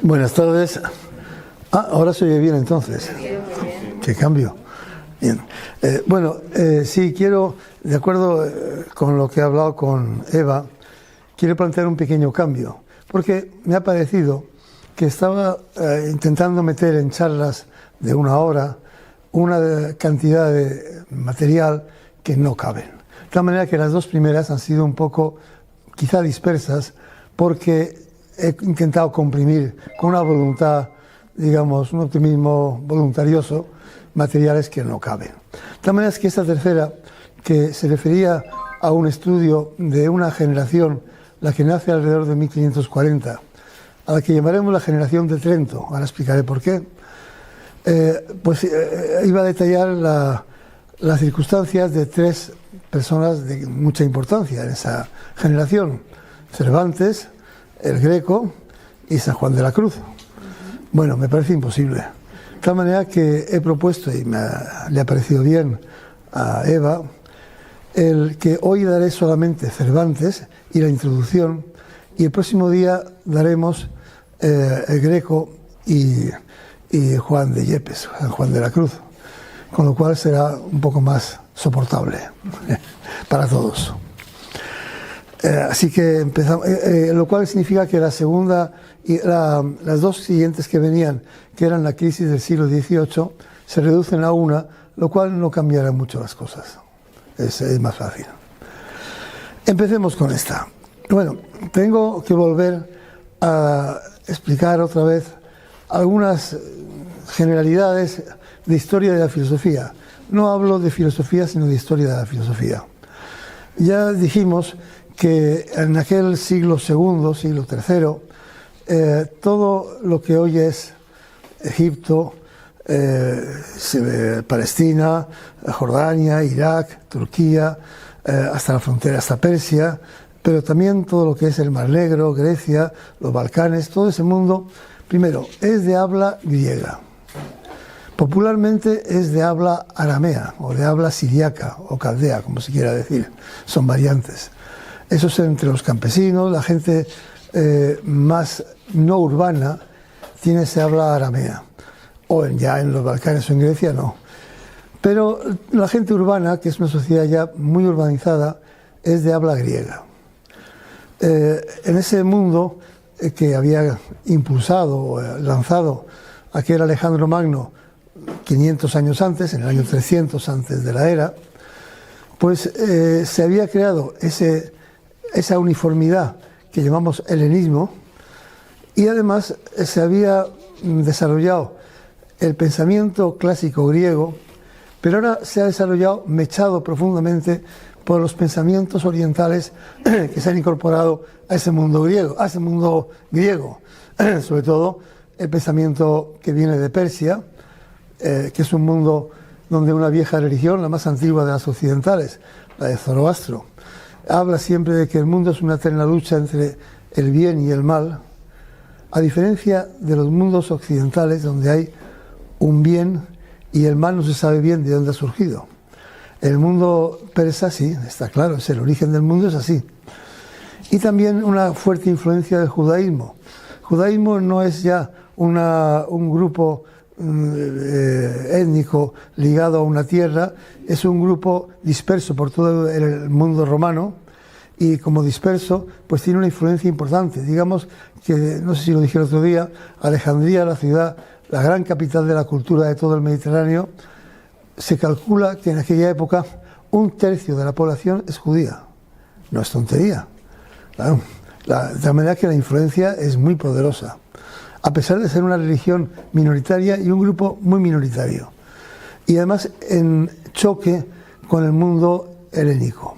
Buenas tardes. Ahora se oye bien entonces. ¿Qué cambio? Bien. Sí, quiero, de acuerdo con lo que he hablado con Eva, quiero plantear un pequeño cambio, porque me ha parecido que estaba intentando meter en charlas de una hora una cantidad de material que no caben. De tal manera que las dos primeras han sido un poco, quizá dispersas, porque he intentado comprimir con una voluntad, digamos, un optimismo voluntarioso, materiales que no caben. De tal manera que esta tercera, que se refería a un estudio de una generación, la que nace alrededor de 1540, a la que llamaremos la generación de Trento, ahora explicaré por qué, iba a detallar las circunstancias de tres personas de mucha importancia en esa generación: Cervantes, el Greco y San Juan de la Cruz. Bueno, me parece imposible. De tal manera que he propuesto, y le ha parecido bien a Eva, el que hoy daré solamente Cervantes y la introducción, y el próximo día daremos el Greco y Juan de Yepes, San Juan de la Cruz, con lo cual será un poco más soportable para todos. Así que empezamos, lo cual significa que la segunda y las dos siguientes que venían, que eran la crisis del siglo XVIII, se reducen a una, lo cual no cambiará mucho las cosas. Es más fácil. Empecemos con esta. Bueno, tengo que volver a explicar otra vez algunas generalidades de historia de la filosofía. No hablo de filosofía, sino de historia de la filosofía. Ya dijimos que en aquel siglo II, siglo III, todo lo que hoy es Egipto, Palestina, Jordania, Irak, Turquía, hasta la frontera, hasta Persia, pero también todo lo que es el Mar Negro, Grecia, los Balcanes, todo ese mundo, primero, es de habla griega. Popularmente es de habla aramea, o de habla siriaca, o caldea, como se quiera decir. Son variantes. Eso es entre los campesinos, la gente más no urbana tiene ese habla aramea. O ya en los Balcanes o en Grecia no. Pero la gente urbana, que es una sociedad ya muy urbanizada, es de habla griega. En ese mundo que había impulsado, lanzado aquel Alejandro Magno 500 años antes, en el año 300 antes de la era, pues se había creado esa uniformidad que llamamos helenismo, y además se había desarrollado el pensamiento clásico griego, pero ahora se ha desarrollado mechado profundamente por los pensamientos orientales que se han incorporado a ese mundo griego, sobre todo el pensamiento que viene de Persia, que es un mundo donde una vieja religión, la más antigua de las occidentales, la de Zoroastro, habla siempre de que el mundo es una eterna lucha entre el bien y el mal, a diferencia de los mundos occidentales donde hay un bien y el mal no se sabe bien de dónde ha surgido. El mundo persa sí, está claro, es el origen del mundo, es así. Y también una fuerte influencia del judaísmo. El judaísmo no es ya un grupo étnico ligado a una tierra, es un grupo disperso por todo el mundo romano, y como disperso, pues tiene una influencia importante. Digamos que, no sé si lo dije el otro día, Alejandría, la ciudad, la gran capital de la cultura de todo el Mediterráneo, se calcula que en aquella época 1/3 de la población es judía. No es tontería. Claro. De tal manera que la influencia es muy poderosa, a pesar de ser una religión minoritaria y un grupo muy minoritario. Y además en choque con el mundo helénico.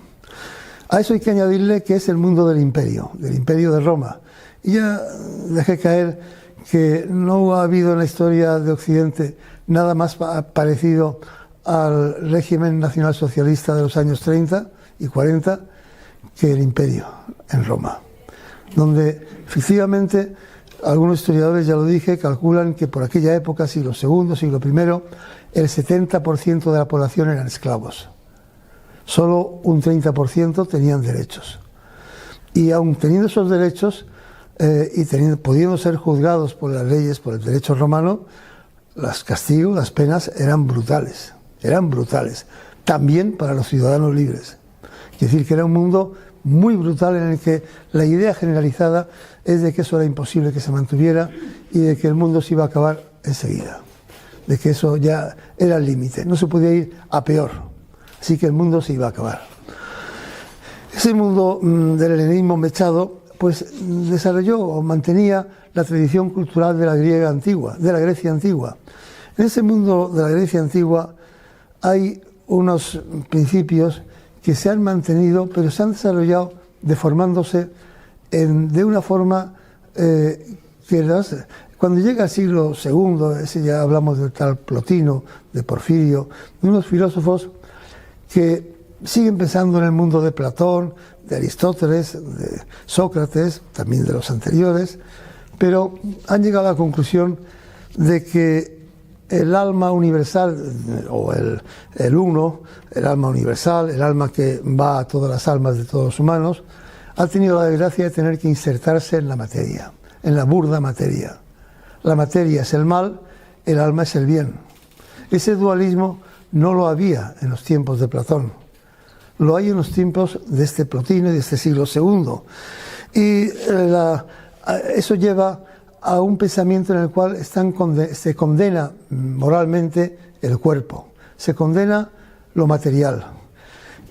A eso hay que añadirle que es el mundo del imperio de Roma. Y ya dejé caer que no ha habido en la historia de Occidente nada más parecido al régimen nacionalsocialista de los años 30 y 40 que el imperio en Roma, donde efectivamente algunos historiadores, ya lo dije, calculan que por aquella época, siglo II, siglo I, el 70% de la población eran esclavos. Solo un 30% tenían derechos. Y aun teniendo esos derechos, pudiendo ser juzgados por las leyes, por el derecho romano, los castigos, las penas eran brutales, también para los ciudadanos libres. Es decir, que era un mundo muy brutal en el que la idea generalizada es de que eso era imposible que se mantuviera y de que el mundo se iba a acabar enseguida, de que eso ya era el límite, no se podía ir a peor, así que el mundo se iba a acabar. Ese mundo del helenismo mechado pues desarrolló o mantenía la tradición cultural de la Grecia antigua. En ese mundo de la Grecia antigua hay unos principios que se han mantenido, pero se han desarrollado deformándose de una forma cuando llega el siglo II, ese ya hablamos del tal Plotino, de Porfirio, de unos filósofos que siguen pensando en el mundo de Platón, de Aristóteles, de Sócrates, también de los anteriores, pero han llegado a la conclusión de que el alma universal, o el uno, el alma universal, el alma que va a todas las almas de todos los humanos, ha tenido la desgracia de tener que insertarse en la materia, en la burda materia. La materia es el mal, el alma es el bien. Ese dualismo no lo había en los tiempos de Platón. Lo hay en los tiempos de este Plotino y de este siglo II. Y eso lleva a un pensamiento en el cual se condena moralmente el cuerpo, se condena lo material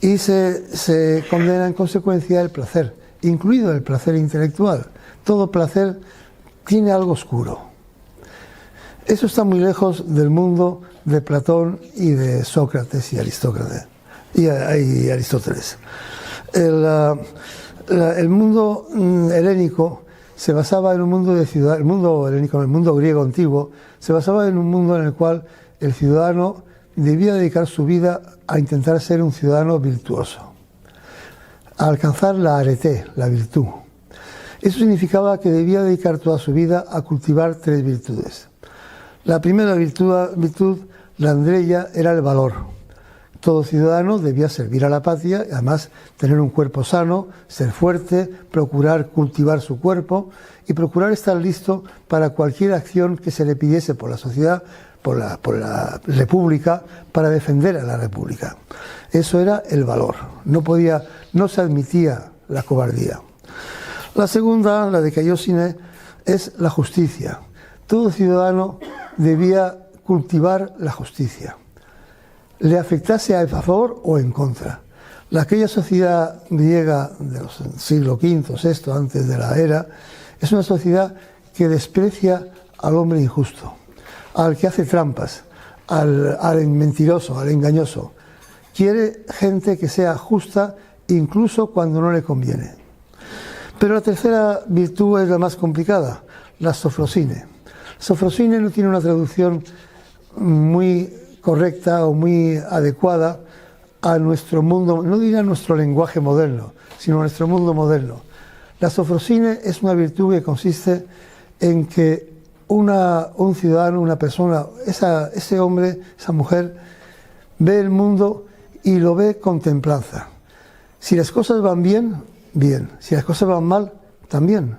y se condena en consecuencia el placer, incluido el placer intelectual. Todo placer tiene algo oscuro. Eso está muy lejos del mundo de Platón y de Sócrates y Aristóteles. El mundo helénico se basaba en un mundo de ciudad, el mundo helénico, el mundo griego antiguo, se basaba en un mundo en el cual el ciudadano debía dedicar su vida a intentar ser un ciudadano virtuoso, a alcanzar la arete, la virtud. Eso significaba que debía dedicar toda su vida a cultivar 3 virtudes. La primera virtud, la andreia, era el valor. Todo ciudadano debía servir a la patria y además tener un cuerpo sano, ser fuerte, procurar cultivar su cuerpo y procurar estar listo para cualquier acción que se le pidiese por la sociedad, por la república, para defender a la república. Eso era el valor. No se admitía la cobardía. La segunda, la de Caiosine, es la justicia. Todo ciudadano debía cultivar la justicia, le afectase a favor o en contra. Aquella sociedad griega de los siglo V, VI, antes de la era, es una sociedad que desprecia al hombre injusto, al que hace trampas, al mentiroso, al engañoso. Quiere gente que sea justa incluso cuando no le conviene. Pero la tercera virtud es la más complicada, la sofrosine. Sofrosine no tiene una traducción muy correcta o muy adecuada a nuestro mundo, no diría nuestro lenguaje moderno, sino a nuestro mundo moderno. La sofrosine es una virtud que consiste en que un ciudadano, una persona, ese hombre, esa mujer, ve el mundo y lo ve con templanza. Si las cosas van bien, bien. Si las cosas van mal, también.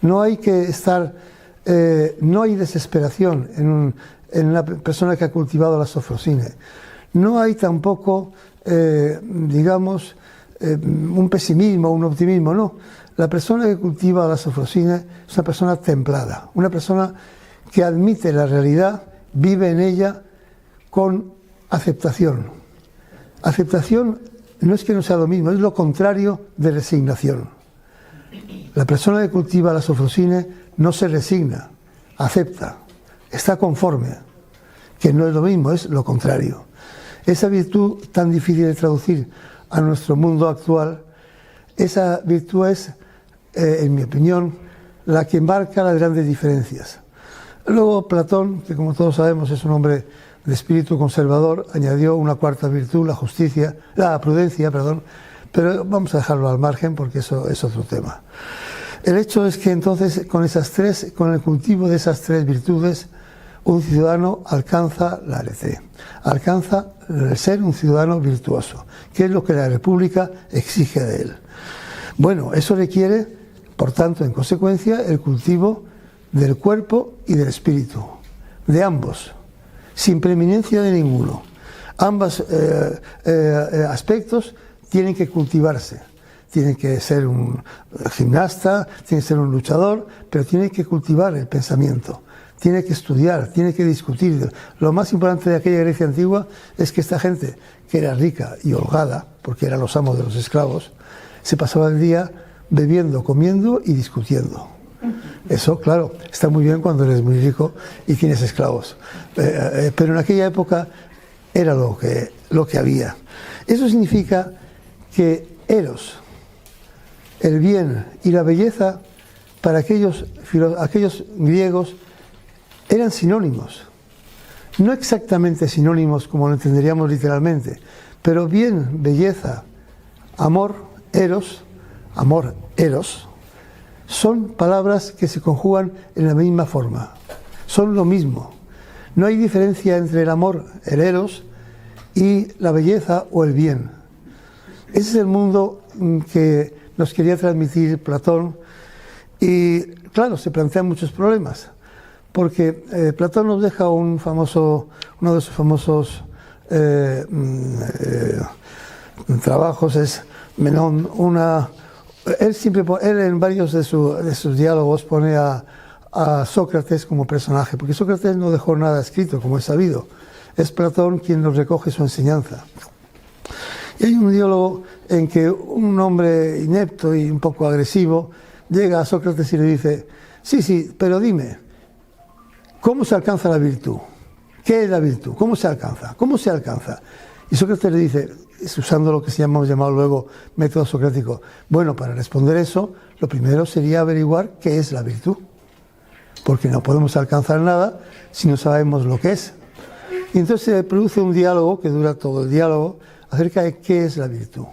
No hay que estar, no hay desesperación en una persona que ha cultivado la sofrosine. No hay tampoco, digamos, un pesimismo, un optimismo, no. La persona que cultiva la sofrosine es una persona templada, una persona que admite la realidad, vive en ella con aceptación. Aceptación no es que no sea lo mismo, es lo contrario de resignación. La persona que cultiva la sofrosine no se resigna, acepta, está conforme, que no es lo mismo, es lo contrario. Esa virtud tan difícil de traducir a nuestro mundo actual, esa virtud es, en mi opinión, la que marca las grandes diferencias. Luego Platón, que como todos sabemos es un hombre de espíritu conservador, añadió una cuarta virtud, la prudencia, pero vamos a dejarlo al margen porque eso es otro tema. El hecho es que entonces con el cultivo de esas 3 virtudes, un ciudadano alcanza la arete, alcanza el ser un ciudadano virtuoso, que es lo que la República exige de él. Bueno, eso requiere Por tanto, en consecuencia, el cultivo del cuerpo y del espíritu, de ambos, sin preeminencia de ninguno. Ambos aspectos tienen que cultivarse. Tiene que ser un gimnasta, tiene que ser un luchador, pero tiene que cultivar el pensamiento, tiene que estudiar, tiene que discutir. Lo más importante de aquella Grecia antigua es que esta gente, que era rica y holgada, porque eran los amos de los esclavos, se pasaba el día bebiendo, comiendo y discutiendo. Eso, claro, está muy bien cuando eres muy rico y tienes esclavos, pero en aquella época era lo que había. Eso significa que Eros, el bien y la belleza, para aquellos griegos eran sinónimos. No exactamente sinónimos como lo entenderíamos literalmente, pero bien, belleza, amor, eros, son palabras que se conjugan en la misma forma. Son lo mismo. No hay diferencia entre el amor, el eros, y la belleza o el bien. Ese es el mundo que nos quería transmitir Platón, y claro, se plantean muchos problemas, porque Platón nos deja uno de sus famosos trabajos es Menón. Él en varios de sus diálogos pone a Sócrates como personaje, porque Sócrates no dejó nada escrito, como es sabido. Es Platón quien nos recoge su enseñanza. Y hay un diálogo en que un hombre inepto y un poco agresivo llega a Sócrates y le dice: sí, pero dime, ¿cómo se alcanza la virtud? ¿Qué es la virtud? ¿Cómo se alcanza? ¿Cómo se alcanza? Y Sócrates le dice, usando lo que se hemos llamado luego método socrático: bueno, para responder eso, lo primero sería averiguar qué es la virtud, porque no podemos alcanzar nada si no sabemos lo que es. Y entonces se produce un diálogo que dura todo el diálogo acerca de qué es la virtud.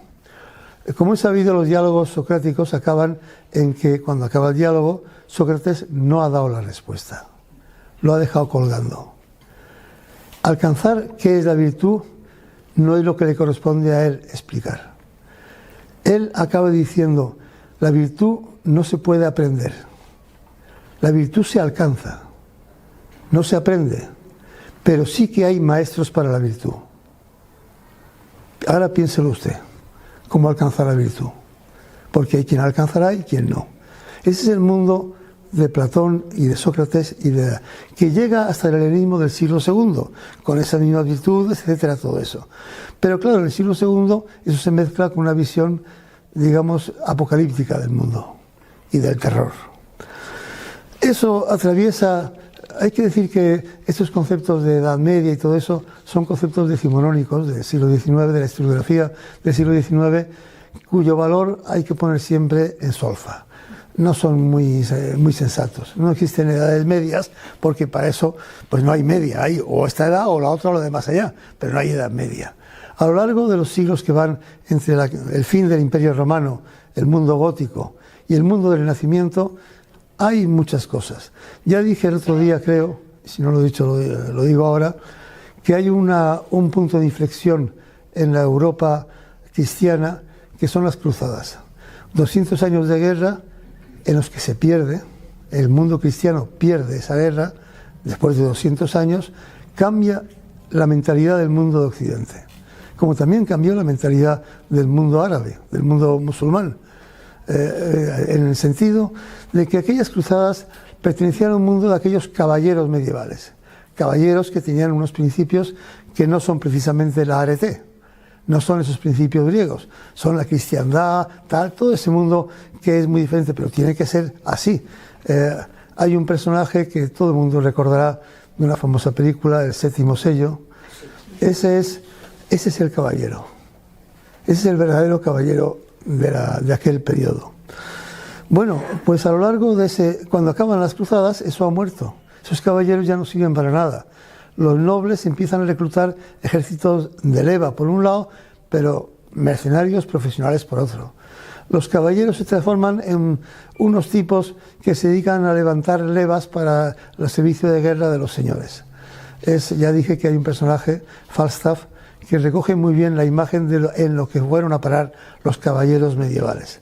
Como es sabido, los diálogos socráticos acaban en que, cuando acaba el diálogo, Sócrates no ha dado la respuesta, lo ha dejado colgando. Alcanzar qué es la virtud no es lo que le corresponde a él explicar. Él acaba diciendo: la virtud no se puede aprender, la virtud se alcanza, no se aprende, pero sí que hay maestros para la virtud. Ahora piénselo usted, ¿cómo alcanzar la virtud? Porque hay quien alcanzará y quien no. Ese es el mundo de Platón y de Sócrates, que llega hasta el helenismo del siglo II, con esas mismas virtudes, etcétera, todo eso. Pero claro, en el siglo II eso se mezcla con una visión, digamos, apocalíptica del mundo y del terror. Eso atraviesa. Hay que decir que estos conceptos de Edad Media y todo eso son conceptos decimonónicos del siglo XIX, de la historiografía del siglo XIX, cuyo valor hay que poner siempre en solfa. No son muy sensatos. No existen edades medias, porque para eso pues no hay media. Hay o esta edad o la otra o la de más allá, pero no hay edad media. A lo largo de los siglos que van entre el fin del Imperio Romano, el mundo gótico y el mundo del Renacimiento, hay muchas cosas. Ya dije el otro día, creo, si no lo he dicho, lo digo ahora, que hay un punto de inflexión en la Europa cristiana, que son las cruzadas. 200 años de guerra en los que se pierde, el mundo cristiano pierde esa guerra, después de 200 años, cambia la mentalidad del mundo de Occidente, como también cambió la mentalidad del mundo árabe, del mundo musulmán, en el sentido de que aquellas cruzadas pertenecían a un mundo de aquellos caballeros medievales, caballeros que tenían unos principios que no son precisamente la arete, no son esos principios griegos, son la cristiandad, todo ese mundo que es muy diferente, pero tiene que ser así. Hay un personaje que todo el mundo recordará de una famosa película, El Séptimo Sello. Ese es el caballero, ese es el verdadero caballero de aquel periodo. Bueno, pues a lo largo de cuando acaban las cruzadas, eso ha muerto. Esos caballeros ya no sirven para nada. Los nobles empiezan a reclutar ejércitos de leva por un lado, pero mercenarios profesionales por otro. Los caballeros se transforman en unos tipos que se dedican a levantar levas para el servicio de guerra de los señores. Ya dije que hay un personaje, Falstaff, que recoge muy bien la imagen en lo que fueron a parar los caballeros medievales.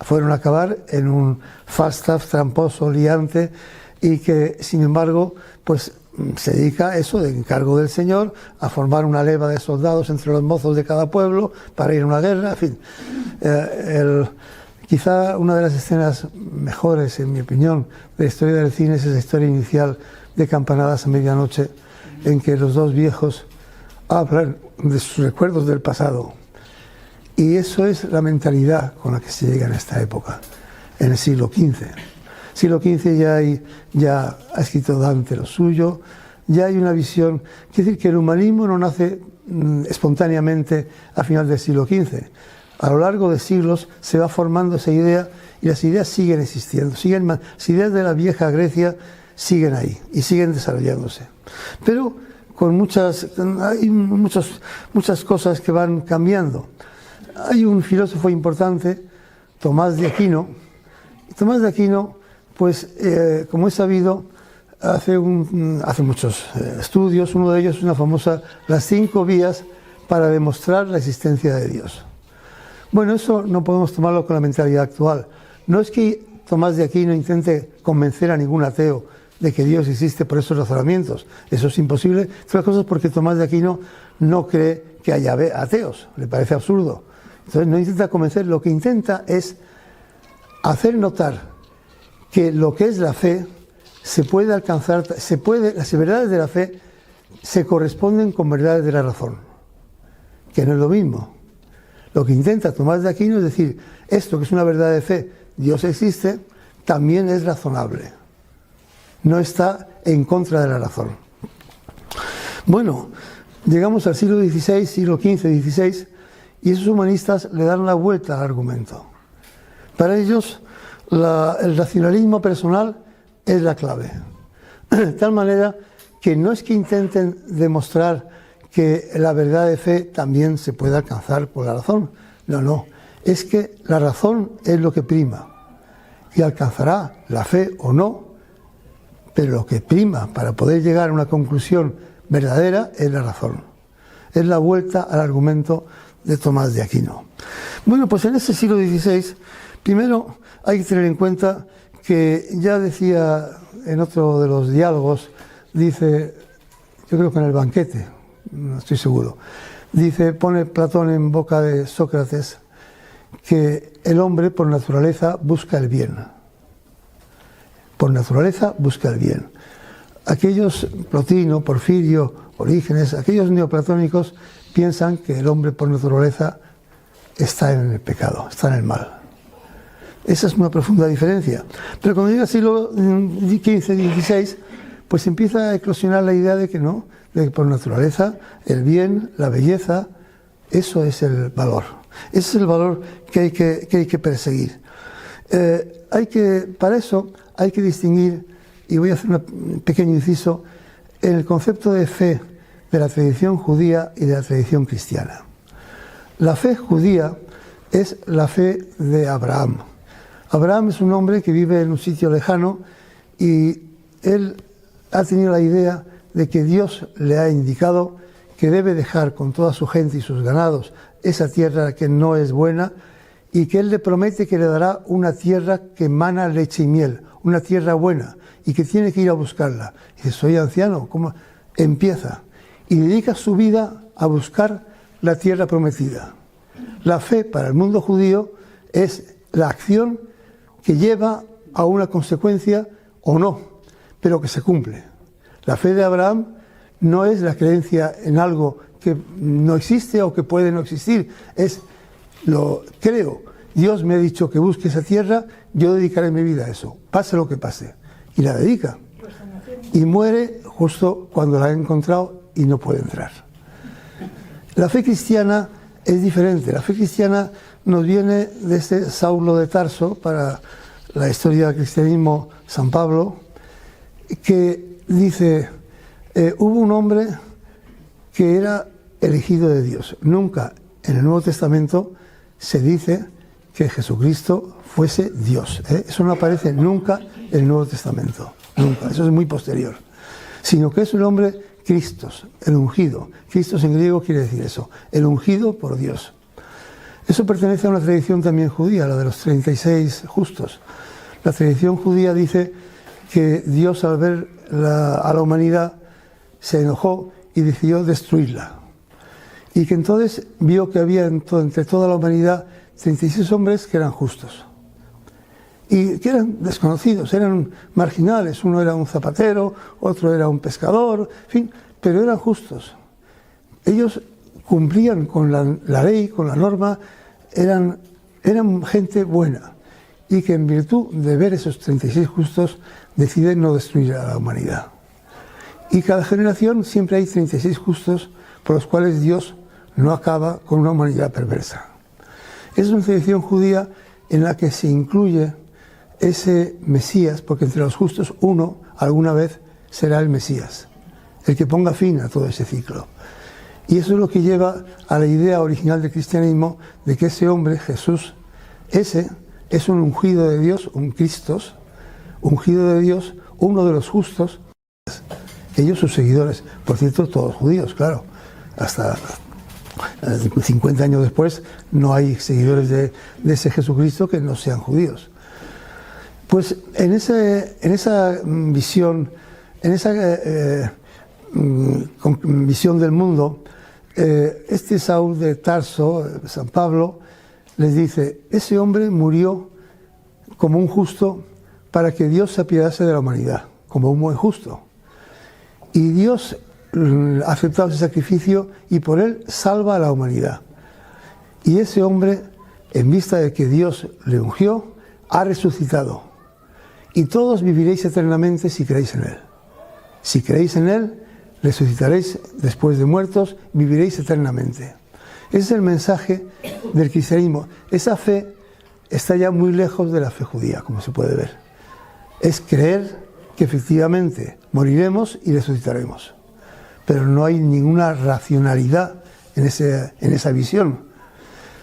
fueron a acabar en un Falstaff tramposo, liante, y que, sin embargo, pues se dedica a eso, de encargo del Señor, a formar una leva de soldados entre los mozos de cada pueblo para ir a una guerra, en fin. Quizá una de las escenas mejores, en mi opinión, de la historia del cine es esa historia inicial de Campanadas a medianoche, en que los dos viejos hablan de sus recuerdos del pasado. Y eso es la mentalidad con la que se llega en esta época, en el siglo XV. Siglo XV ya ha escrito Dante lo suyo, ya hay una visión. Quiere decir que el humanismo no nace espontáneamente a final del siglo XV. A lo largo de siglos se va formando esa idea y las ideas siguen existiendo. Las ideas de la vieja Grecia siguen ahí y siguen desarrollándose. Pero hay muchas cosas que van cambiando. Hay un filósofo importante, Tomás de Aquino. Tomás de Aquino, pues, como es sabido, hace muchos estudios. Uno de ellos es una famosa, las 5 vías para demostrar la existencia de Dios. Bueno, eso no podemos tomarlo con la mentalidad actual. No es que Tomás de Aquino intente convencer a ningún ateo de que Dios existe por esos razonamientos. Eso es imposible. Entre otras cosas porque Tomás de Aquino no cree que haya ateos. Le parece absurdo. Entonces no intenta convencer. Lo que intenta es hacer notar que lo que es la fe se puede alcanzar, las verdades de la fe se corresponden con verdades de la razón, que no es lo mismo. Lo que intenta Tomás de Aquino es decir, esto que es una verdad de fe, Dios existe, también es razonable. No está en contra de la razón. Bueno, llegamos al siglo XVI, siglo XV, XVI, y esos humanistas le dan la vuelta al argumento. Para ellos, el racionalismo personal es la clave. De tal manera que no es que intenten demostrar que la verdad de fe también se puede alcanzar por la razón. No. Es que la razón es lo que prima. Y alcanzará la fe o no, pero lo que prima para poder llegar a una conclusión verdadera es la razón. Es la vuelta al argumento de Tomás de Aquino. Bueno, pues en este siglo XVI, primero hay que tener en cuenta que ya decía en otro de los diálogos, dice, yo creo que en el banquete, no estoy seguro, pone Platón en boca de Sócrates que el hombre por naturaleza busca el bien. Por naturaleza busca el bien. Aquellos, Plotino, Porfirio, Orígenes, aquellos neoplatónicos piensan que el hombre por naturaleza está en el pecado, está en el mal. Esa es una profunda diferencia. Pero cuando llega el siglo XV, XVI, pues empieza a eclosionar la idea de que no, de que por naturaleza el bien, la belleza, eso es el valor. Ese es el valor que hay que perseguir. Para eso hay que distinguir, y voy a hacer un pequeño inciso, en el concepto de fe de la tradición judía y de la tradición cristiana. La fe judía es la fe de Abraham. Abraham es un hombre que vive en un sitio lejano y él ha tenido la idea de que Dios le ha indicado que debe dejar con toda su gente y sus ganados esa tierra que no es buena y que él le promete que le dará una tierra que emana leche y miel, una tierra buena y que tiene que ir a buscarla. Y dice, soy anciano, ¿cómo? Empieza y dedica su vida a buscar la tierra prometida. La fe para el mundo judío es la acción que lleva a una consecuencia o no, pero que se cumple. La fe de Abraham no es la creencia en algo que no existe o que puede no existir, es lo creo. Dios me ha dicho que busque esa tierra, yo dedicaré mi vida a eso, pase lo que pase. Y la dedica. Y muere justo cuando la ha encontrado y no puede entrar. La fe cristiana es diferente. La fe cristiana nos viene de este Saulo de Tarso, para la historia del cristianismo, San Pablo, que dice, hubo un hombre que era elegido de Dios. Nunca en el Nuevo Testamento se dice que Jesucristo fuese Dios. Eso no aparece nunca en el Nuevo Testamento. Nunca. Eso es muy posterior. Sino que es un hombre Christos, el ungido. Christos en griego quiere decir eso, el ungido por Dios. Eso pertenece a una tradición también judía, la de los 36 justos. La tradición judía dice que Dios, al ver a la humanidad, se enojó y decidió destruirla. Y que entonces vio que había entre toda la humanidad 36 hombres que eran justos. Y que eran desconocidos, eran marginales. Uno era un zapatero, otro era un pescador, en fin, pero eran justos. Ellos cumplían con la ley, con la norma, eran gente buena. Y que en virtud de ver esos 36 justos, deciden no destruir a la humanidad. Y cada generación siempre hay 36 justos por los cuales Dios no acaba con una humanidad perversa. Es una tradición judía en la que se incluye ese Mesías, porque entre los justos uno alguna vez será el Mesías, el que ponga fin a todo ese ciclo. Y eso es lo que lleva a la idea original del cristianismo de que ese hombre, Jesús, ese es un ungido de Dios, un Cristos, ungido de Dios, uno de los justos, ellos sus seguidores, por cierto, todos judíos, claro, hasta 50 años después no hay seguidores de ese Jesucristo que no sean judíos. Pues en esa visión, en esa visión del mundo, este Saúl de Tarso, San Pablo, les dice, ese hombre murió como un justo para que Dios se apiadase de la humanidad, como un buen justo. Y Dios ha aceptado ese sacrificio y por él salva a la humanidad. Y ese hombre, en vista de que Dios le ungió, ha resucitado. Y todos viviréis eternamente si creéis en él. Si creéis en él, resucitaréis después de muertos, viviréis eternamente. Ese es el mensaje del cristianismo. Esa fe está ya muy lejos de la fe judía, como se puede ver. Es creer que efectivamente moriremos y resucitaremos. Pero no hay ninguna racionalidad en esa visión.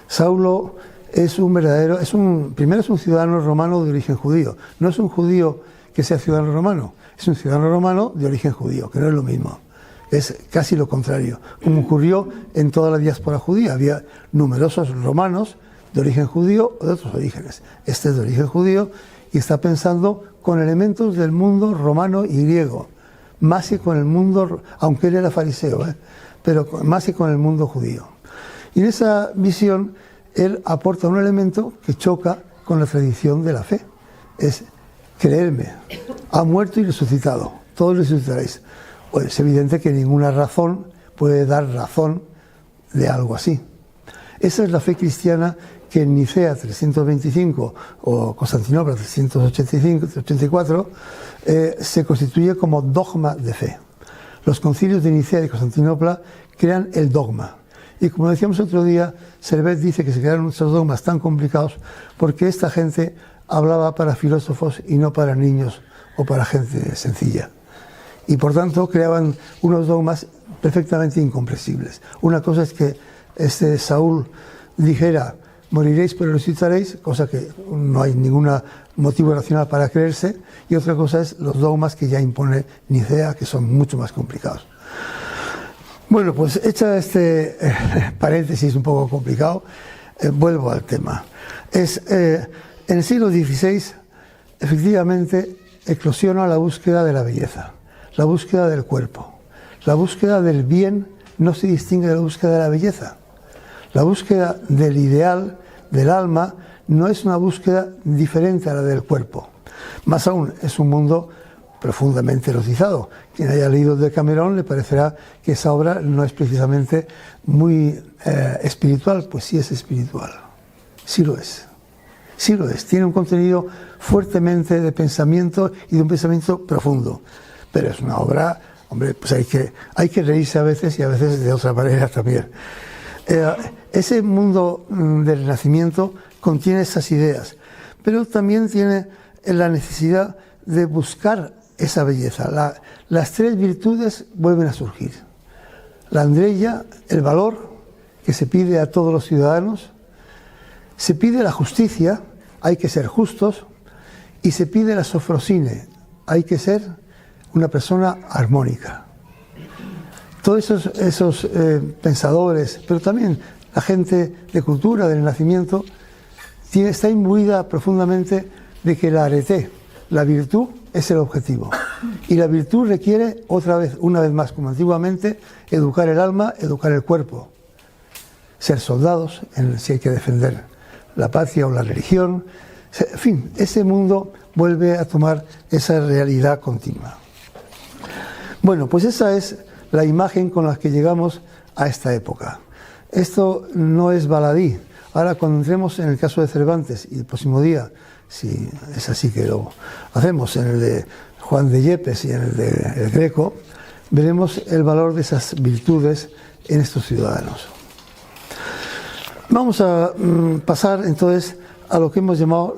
Saulo es primero es un ciudadano romano de origen judío. No es un judío que sea ciudadano romano, es un ciudadano romano de origen judío, que no es lo mismo. Es casi lo contrario, como ocurrió en toda la diáspora judía. Había numerosos romanos de origen judío o de otros orígenes. Este es de origen judío y está pensando con elementos del mundo romano y griego, más que con el mundo, aunque él era fariseo, pero más que con el mundo judío. Y en esa visión él aporta un elemento que choca con la tradición de la fe. Es creerme, ha muerto y resucitado, todos resucitaréis. Pues es evidente que ninguna razón puede dar razón de algo así. Esa es la fe cristiana que en Nicea 325 o Constantinopla 384 se constituye como dogma de fe. Los concilios de Nicea y Constantinopla crean el dogma. Y como decíamos otro día, Servet dice que se crearon muchos dogmas tan complicados porque esta gente hablaba para filósofos y no para niños o para gente sencilla. Y por tanto creaban unos dogmas perfectamente incomprensibles. Una cosa es que Saúl dijera, moriréis pero resucitaréis, cosa que no hay ningún motivo racional para creerse, y otra cosa es los dogmas que ya impone Nicea, que son mucho más complicados. Bueno, pues hecha este paréntesis un poco complicado, vuelvo al tema. En el siglo XVI, efectivamente, eclosiona la búsqueda de la belleza, la búsqueda del cuerpo. La búsqueda del bien no se distingue de la búsqueda de la belleza. La búsqueda del ideal, del alma, no es una búsqueda diferente a la del cuerpo. Más aún, es un mundo profundamente erotizado. Quien haya leído Decamerón le parecerá que esa obra no es precisamente muy espiritual, pues sí es espiritual. Sí lo es. Sí lo es. Tiene un contenido fuertemente de pensamiento y de un pensamiento profundo. Pero es una obra, hombre, pues hay que reírse a veces y a veces de otra manera también. Ese mundo del Renacimiento contiene esas ideas, pero también tiene la necesidad de buscar esa belleza. Las tres virtudes vuelven a surgir. La andreia, el valor que se pide a todos los ciudadanos, se pide la justicia, hay que ser justos, y se pide la sofrosine, hay que ser una persona armónica. Todos esos pensadores, pero también La gente de cultura, del Renacimiento, está imbuida profundamente de que la arete, la virtud, es el objetivo. Y la virtud requiere, una vez más, como antiguamente, educar el alma, educar el cuerpo. Ser soldados, si hay que defender la patria o la religión. En fin, ese mundo vuelve a tomar esa realidad continua. Bueno, pues esa es la imagen con la que llegamos a esta época. Esto no es baladí. Ahora, cuando entremos en el caso de Cervantes, y el próximo día, si es así que lo hacemos, en el de Juan de Yepes y en el de El Greco, veremos el valor de esas virtudes en estos ciudadanos. Vamos a pasar entonces a lo que hemos llamado,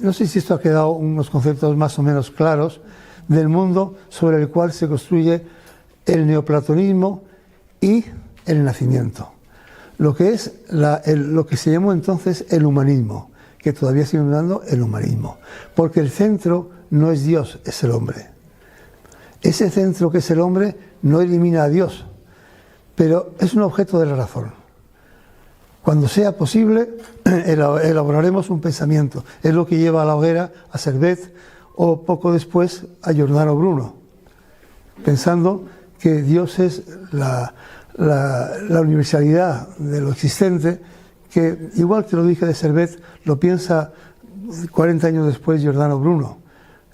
no sé si esto ha quedado unos conceptos más o menos claros, del mundo sobre el cual se construye el neoplatonismo y el Renacimiento. Lo que es lo que se llamó entonces el humanismo, que todavía sigue dando el humanismo, porque el centro no es Dios, es el hombre. Ese centro que es el hombre no elimina a Dios, pero es un objeto de la razón. Cuando sea posible, elaboraremos un pensamiento. Es lo que lleva a la hoguera a Servet o poco después a Giordano Bruno, pensando que Dios es la universalidad de lo existente, que igual que lo dije de Servet, lo piensa 40 años después Giordano Bruno.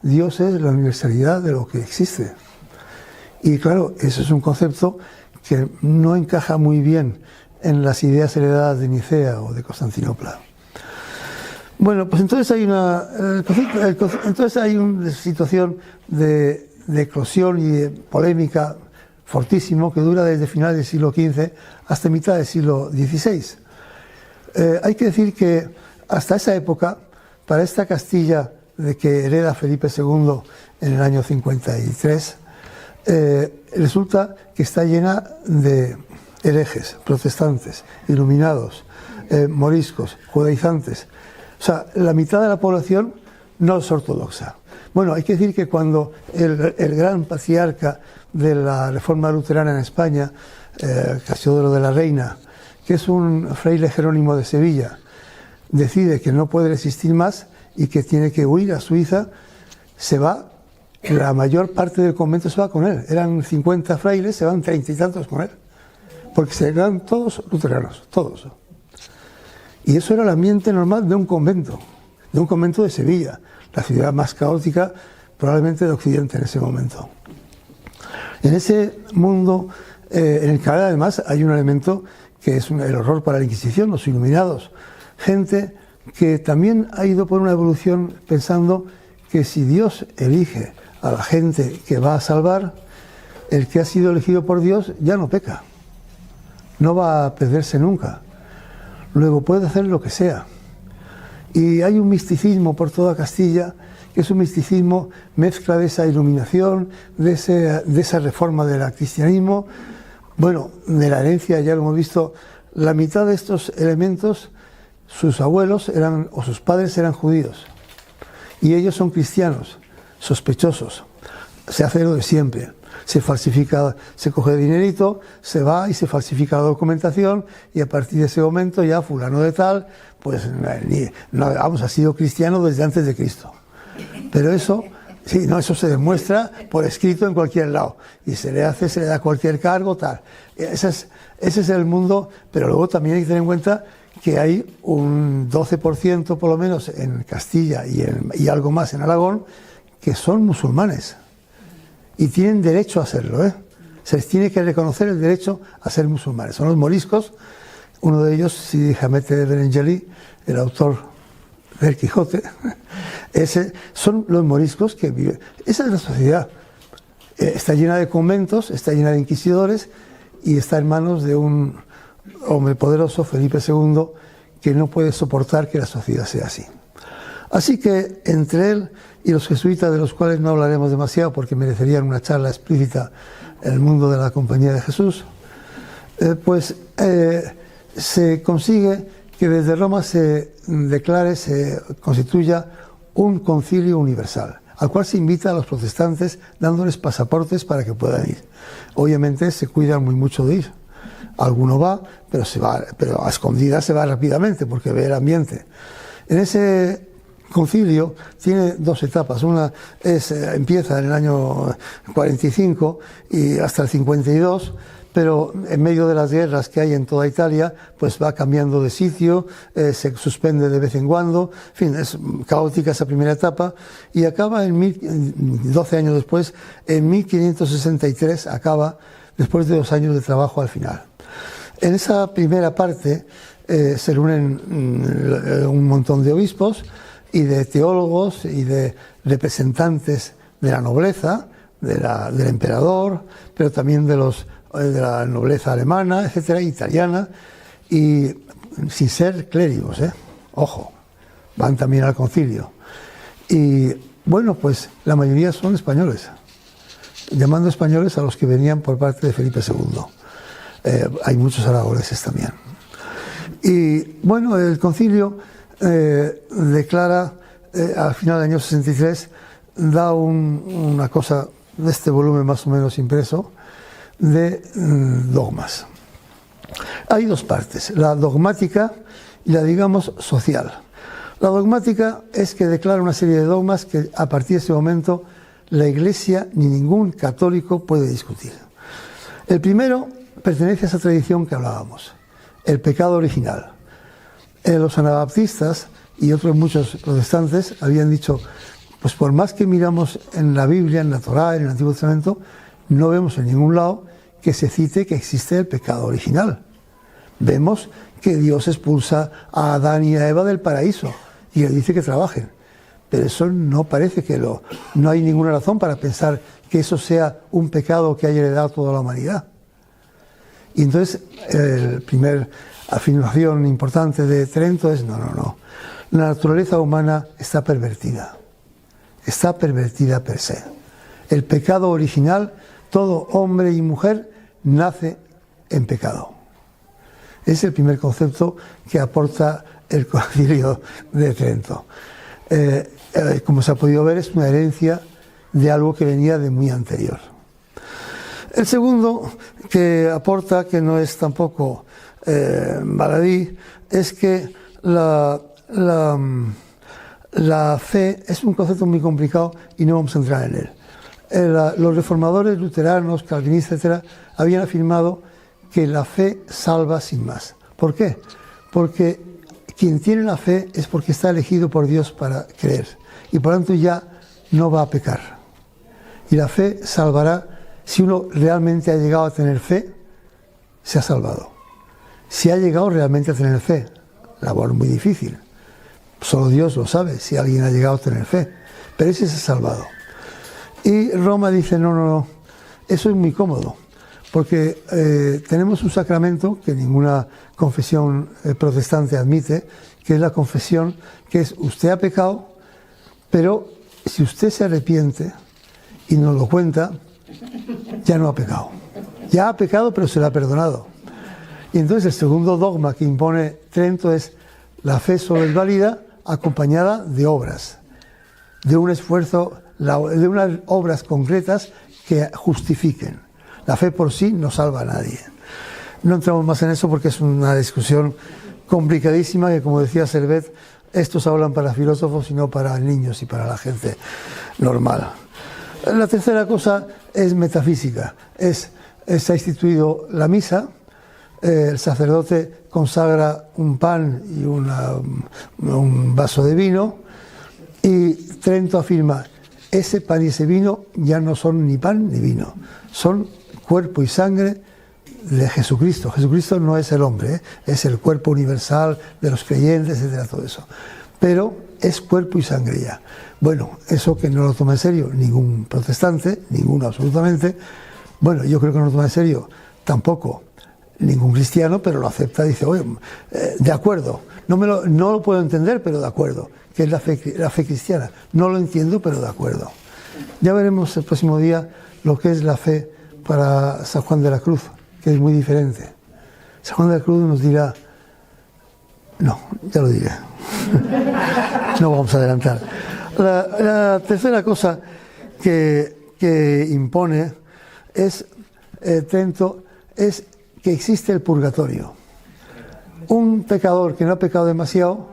Dios es la universalidad de lo que existe. Y claro, eso es un concepto que no encaja muy bien en las ideas heredadas de Nicea o de Constantinopla. Bueno, pues entonces hay una situación de eclosión y de polémica fortísimo que dura desde finales del siglo XV hasta mitad del siglo XVI. Hay que decir que hasta esa época, para esta Castilla de que hereda Felipe II en el año 53, resulta que está llena de herejes, protestantes, iluminados, moriscos, judaizantes. O sea, la mitad de la población no es ortodoxa. Bueno, hay que decir que cuando el gran patriarca de la Reforma Luterana en España, Casiodoro de la Reina, que es un fraile jerónimo de Sevilla, decide que no puede resistir más y que tiene que huir a Suiza, se va, la mayor parte del convento se va con él. Eran 50 frailes, se van 30 y tantos con él, porque se eran todos luteranos, todos. Y eso era el ambiente normal de un convento de Sevilla, la ciudad más caótica probablemente de Occidente en ese momento. En ese mundo, en el que además hay un elemento que es el horror para la Inquisición, los iluminados, gente que también ha ido por una evolución pensando que si Dios elige a la gente que va a salvar, el que ha sido elegido por Dios ya no peca, no va a perderse nunca, luego puede hacer lo que sea. Y hay un misticismo por toda Castilla, que es un misticismo mezcla de esa iluminación, de esa reforma del cristianismo, bueno, de la herencia, ya lo hemos visto, la mitad de estos elementos, sus abuelos o sus padres eran judíos, y ellos son cristianos, sospechosos, se hace lo de siempre. Se falsifica, se coge dinerito, se va y se falsifica la documentación y a partir de ese momento ya fulano de tal, pues ha sido cristiano desde antes de Cristo. Pero eso, sí, no, eso se demuestra por escrito en cualquier lado y se le da cualquier cargo, tal. Ese es el mundo, pero luego también hay que tener en cuenta que hay un 12% por lo menos en Castilla y algo más en Aragón que son musulmanes. Y tienen derecho a serlo, Se les tiene que reconocer el derecho a ser musulmanes. Son los moriscos, uno de ellos, Sidi Hamete de Berengeli, el autor del Quijote, son los moriscos que viven. Esa es la sociedad. Está llena de conventos, está llena de inquisidores y está en manos de un hombre poderoso, Felipe II, que no puede soportar que la sociedad sea así. Así que entre él y los jesuitas, de los cuales no hablaremos demasiado porque merecerían una charla explícita en el mundo de la Compañía de Jesús, se consigue que desde Roma se constituya un concilio universal, al cual se invita a los protestantes dándoles pasaportes para que puedan ir. Obviamente se cuidan muy mucho de ir. Alguno va, pero a escondidas se va rápidamente porque ve el ambiente. En ese concilio tiene dos etapas. Una empieza en el año 45 y hasta el 52, pero en medio de las guerras que hay en toda Italia, pues va cambiando de sitio, se suspende de vez en cuando, en fin, es caótica esa primera etapa, y acaba 12 años después, en 1563 acaba, después de 2 años de trabajo al final. En esa primera parte se reúnen un montón de obispos y de teólogos y de representantes de la nobleza, del emperador, pero también de la nobleza alemana, etcétera, italiana, y sin ser clérigos, ojo, van también al concilio. Y bueno, pues la mayoría son españoles, llamando españoles a los que venían por parte de Felipe II. Hay muchos aragoneses también. Y bueno, el concilio declara, al final del año 63, da una cosa de este volumen más o menos impreso, de dogmas. Hay dos partes, la dogmática y la, digamos, social. La dogmática es que declara una serie de dogmas que a partir de ese momento la Iglesia ni ningún católico puede discutir. El primero pertenece a esa tradición que hablábamos, el pecado original. Los anabaptistas y otros muchos protestantes habían dicho, pues por más que miramos en la Biblia, en la Torá, en el Antiguo Testamento, no vemos en ningún lado que se cite que existe el pecado original. Vemos que Dios expulsa a Adán y a Eva del paraíso y le dice que trabajen. Pero eso no parece no hay ninguna razón para pensar que eso sea un pecado que haya heredado toda la humanidad. Y entonces, la primera afirmación importante de Trento es no. La naturaleza humana está pervertida per se. El pecado original, todo hombre y mujer nace en pecado. Es el primer concepto que aporta el Concilio de Trento. Como se ha podido ver, es una herencia de algo que venía de muy anterior. El segundo que aporta, que no es tampoco baladí, es que la fe es un concepto muy complicado y no vamos a entrar en él. Los reformadores luteranos, calvinistas, etcétera, habían afirmado que la fe salva sin más. ¿Por qué? Porque quien tiene la fe es porque está elegido por Dios para creer y por lo tanto ya no va a pecar. Y la fe salvará. Si uno realmente ha llegado a tener fe, se ha salvado. Si ha llegado realmente a tener fe, labor muy difícil. Solo Dios lo sabe si alguien ha llegado a tener fe, pero ese se ha salvado. Y Roma dice, no, eso es muy cómodo, porque tenemos un sacramento que ninguna confesión protestante admite, que es la confesión, que es usted ha pecado, pero si usted se arrepiente y nos lo cuenta, ya no ha pecado. Ya ha pecado, pero se le ha perdonado. Y entonces el segundo dogma que impone Trento es la fe solo es válida acompañada de obras, de un esfuerzo, de unas obras concretas que justifiquen. La fe por sí no salva a nadie. No entramos más en eso porque es una discusión complicadísima que, como decía Servet, estos hablan para filósofos y no para niños y para la gente normal. La tercera cosa es metafísica. Se ha instituido la misa, el sacerdote consagra un pan y un vaso de vino, y Trento afirma, ese pan y ese vino ya no son ni pan ni vino, son cuerpo y sangre de Jesucristo. Jesucristo no es el hombre, es el cuerpo universal de los creyentes, etcétera, todo eso. Pero es cuerpo y sangre ya. Bueno, eso que no lo toma en serio ningún protestante, ninguno absolutamente. Bueno, yo creo que no lo toma en serio tampoco ningún cristiano, pero lo acepta, dice, oye, de acuerdo, no lo puedo entender, pero de acuerdo, que es la fe cristiana. No lo entiendo, pero de acuerdo. Ya veremos el próximo día lo que es la fe para San Juan de la Cruz, que es muy diferente. San Juan de la Cruz nos dirá, no, ya lo diré. No vamos a adelantar. La tercera cosa que impone es Trento, es que existe el purgatorio. Un pecador que no ha pecado demasiado,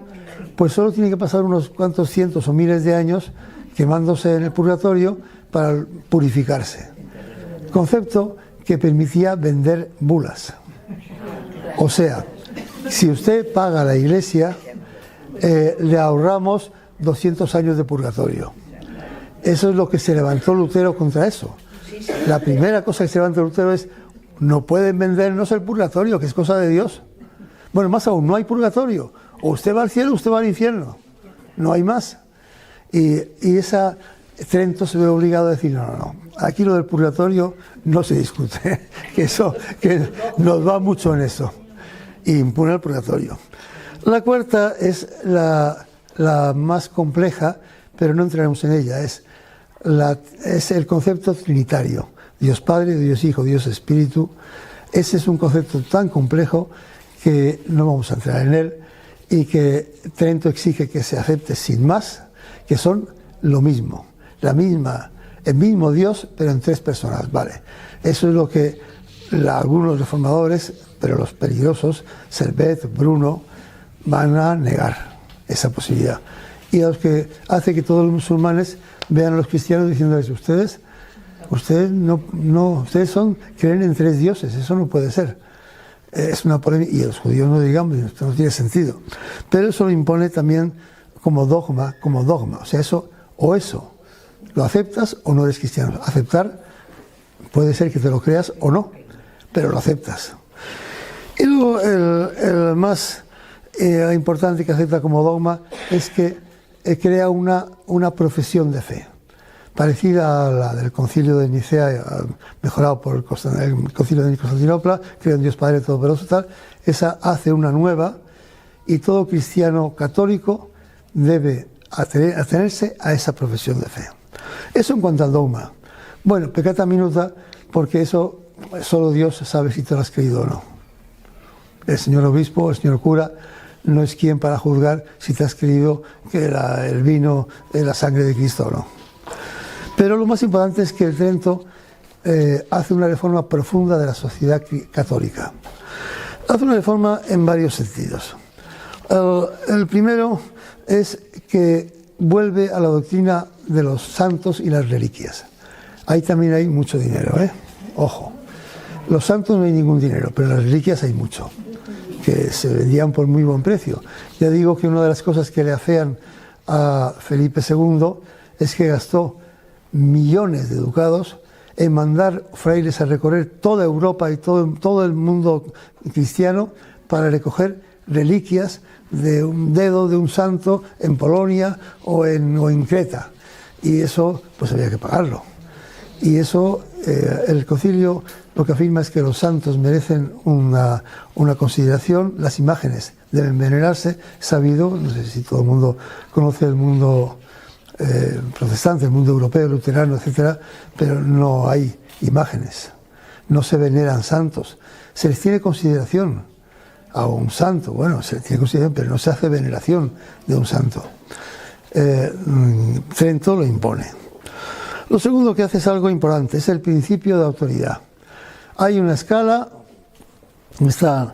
pues solo tiene que pasar unos cuantos cientos o miles de años quemándose en el purgatorio para purificarse. Concepto que permitía vender bulas. O sea, si usted paga a la Iglesia, le ahorramos 200 años de purgatorio. Eso es lo que se levantó Lutero contra eso. La primera cosa que se levantó Lutero es: no pueden vendernos el purgatorio, que es cosa de Dios. Bueno, más aún, no hay purgatorio. O usted va al cielo o usted va al infierno. No hay más. Y Trento se ve obligado a decir: no. Aquí lo del purgatorio no se discute. que nos va mucho en eso. Y impone el purgatorio. La cuarta es la más compleja, pero no entraremos en ella. Es el concepto trinitario. Dios Padre, Dios Hijo, Dios Espíritu. Ese es un concepto tan complejo que no vamos a entrar en él, y que Trento exige que se acepte sin más, que son lo mismo, el mismo Dios, pero en tres personas, ¿vale? Eso es lo que algunos reformadores, pero los peligrosos, Servet, Bruno, van a negar esa posibilidad. Y a los que hace que todos los musulmanes vean a los cristianos diciéndoles: ustedes creen en tres dioses, eso no puede ser. Es una polémica, y los judíos no digamos, esto no tiene sentido. Pero eso lo impone también como dogma. O sea, eso, lo aceptas o no eres cristiano. Aceptar puede ser que te lo creas o no, pero lo aceptas. Y luego el más importante que acepta como dogma es que crea una profesión de fe, parecida a la del Concilio de Nicea, mejorado por el Concilio de Constantinopla. Creo en Dios Padre Todopoderoso, tal. Esa hace una nueva, y todo cristiano católico debe atenerse a esa profesión de fe. Eso en cuanto al dogma. Bueno, peccata minuta, porque eso solo Dios sabe si te lo has creído o no. El señor obispo, el señor cura, no es quien para juzgar si te has creído que el vino es la sangre de Cristo o no. Pero lo más importante es que el Trento hace una reforma profunda de la sociedad católica. Hace una reforma en varios sentidos. El primero es que vuelve a la doctrina de los santos y las reliquias. Ahí también hay mucho dinero, ojo. Los santos no hay ningún dinero, pero las reliquias hay mucho, que se vendían por muy buen precio. Ya digo que una de las cosas que le afean a Felipe II es que gastó millones de ducados en mandar frailes a recorrer toda Europa y todo el mundo cristiano para recoger reliquias de un dedo de un santo en Polonia o en Creta. Y eso pues había que pagarlo. Y eso, el concilio lo que afirma es que los santos merecen una consideración, las imágenes deben venerarse. Sabido, no sé si todo el mundo conoce el mundo protestante, el mundo europeo, luterano, etcétera, pero no hay imágenes, no se veneran santos, se les tiene consideración a un santo, bueno, se les tiene consideración, pero no se hace veneración de un santo. Trento lo impone. Lo segundo que hace es algo importante, es el principio de autoridad. Hay una escala, está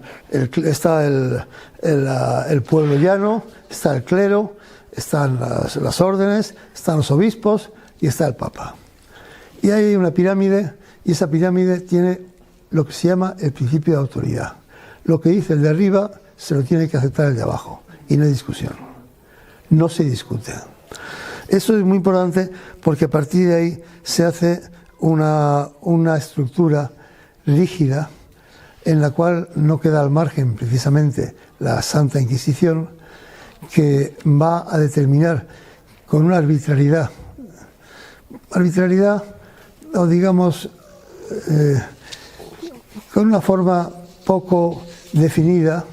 el pueblo llano, está el clero, están las órdenes, están los obispos y está el Papa. Y hay una pirámide, y esa pirámide tiene lo que se llama el principio de autoridad. Lo que dice el de arriba se lo tiene que aceptar el de abajo, y no hay discusión. No se discute. Eso es muy importante porque a partir de ahí se hace una estructura rígida en la cual no queda al margen precisamente la Santa Inquisición, que va a determinar con una arbitrariedad o digamos con una forma poco definida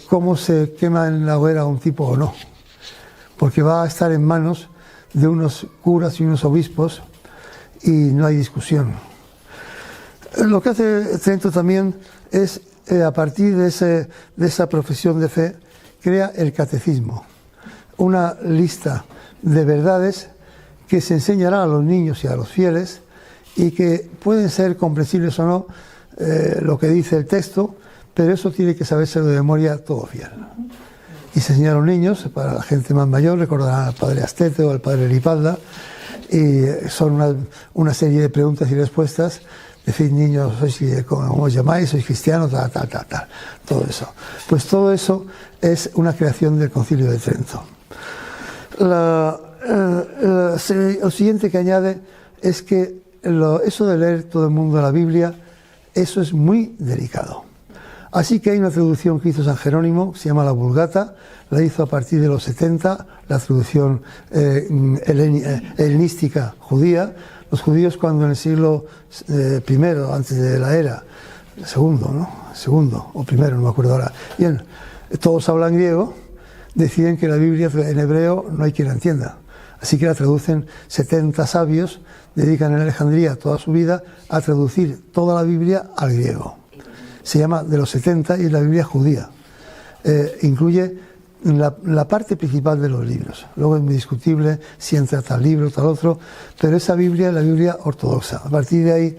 cómo se quema en la hoguera un tipo o no, porque va a estar en manos de unos curas y unos obispos y no hay discusión. Lo que hace Trento también es, a partir de esa profesión de fe, crea el catecismo, una lista de verdades que se enseñará a los niños y a los fieles y que pueden ser comprensibles o no lo que dice el texto, pero eso tiene que saberse de memoria todo fiel. Y se enseña a los niños, para la gente más mayor, recordarán al padre Astete o al padre Lipalda, y son una serie de preguntas y respuestas. Decid, niños, ¿cómo os llamáis? ¿Sois cristianos? Tal, tal, tal, tal. Todo eso. Pues todo eso es una creación del Concilio de Trento. Lo siguiente que añade es que eso de leer todo el mundo la Biblia, eso es muy delicado. Así que hay una traducción que hizo San Jerónimo, que se llama la Vulgata, la hizo a partir de los 70, la traducción helenística judía. Los judíos, cuando en el siglo I, antes de la era, segundo o primero, no me acuerdo ahora, bien, todos hablan griego, deciden que la Biblia en hebreo no hay quien la entienda. Así que la traducen 70 sabios, dedican en Alejandría toda su vida a traducir toda la Biblia al griego. Se llama de los 70 y es la Biblia judía. Incluye la parte principal de los libros. Luego es muy discutible si entra tal libro, tal otro, pero esa Biblia es la Biblia ortodoxa. A partir de ahí,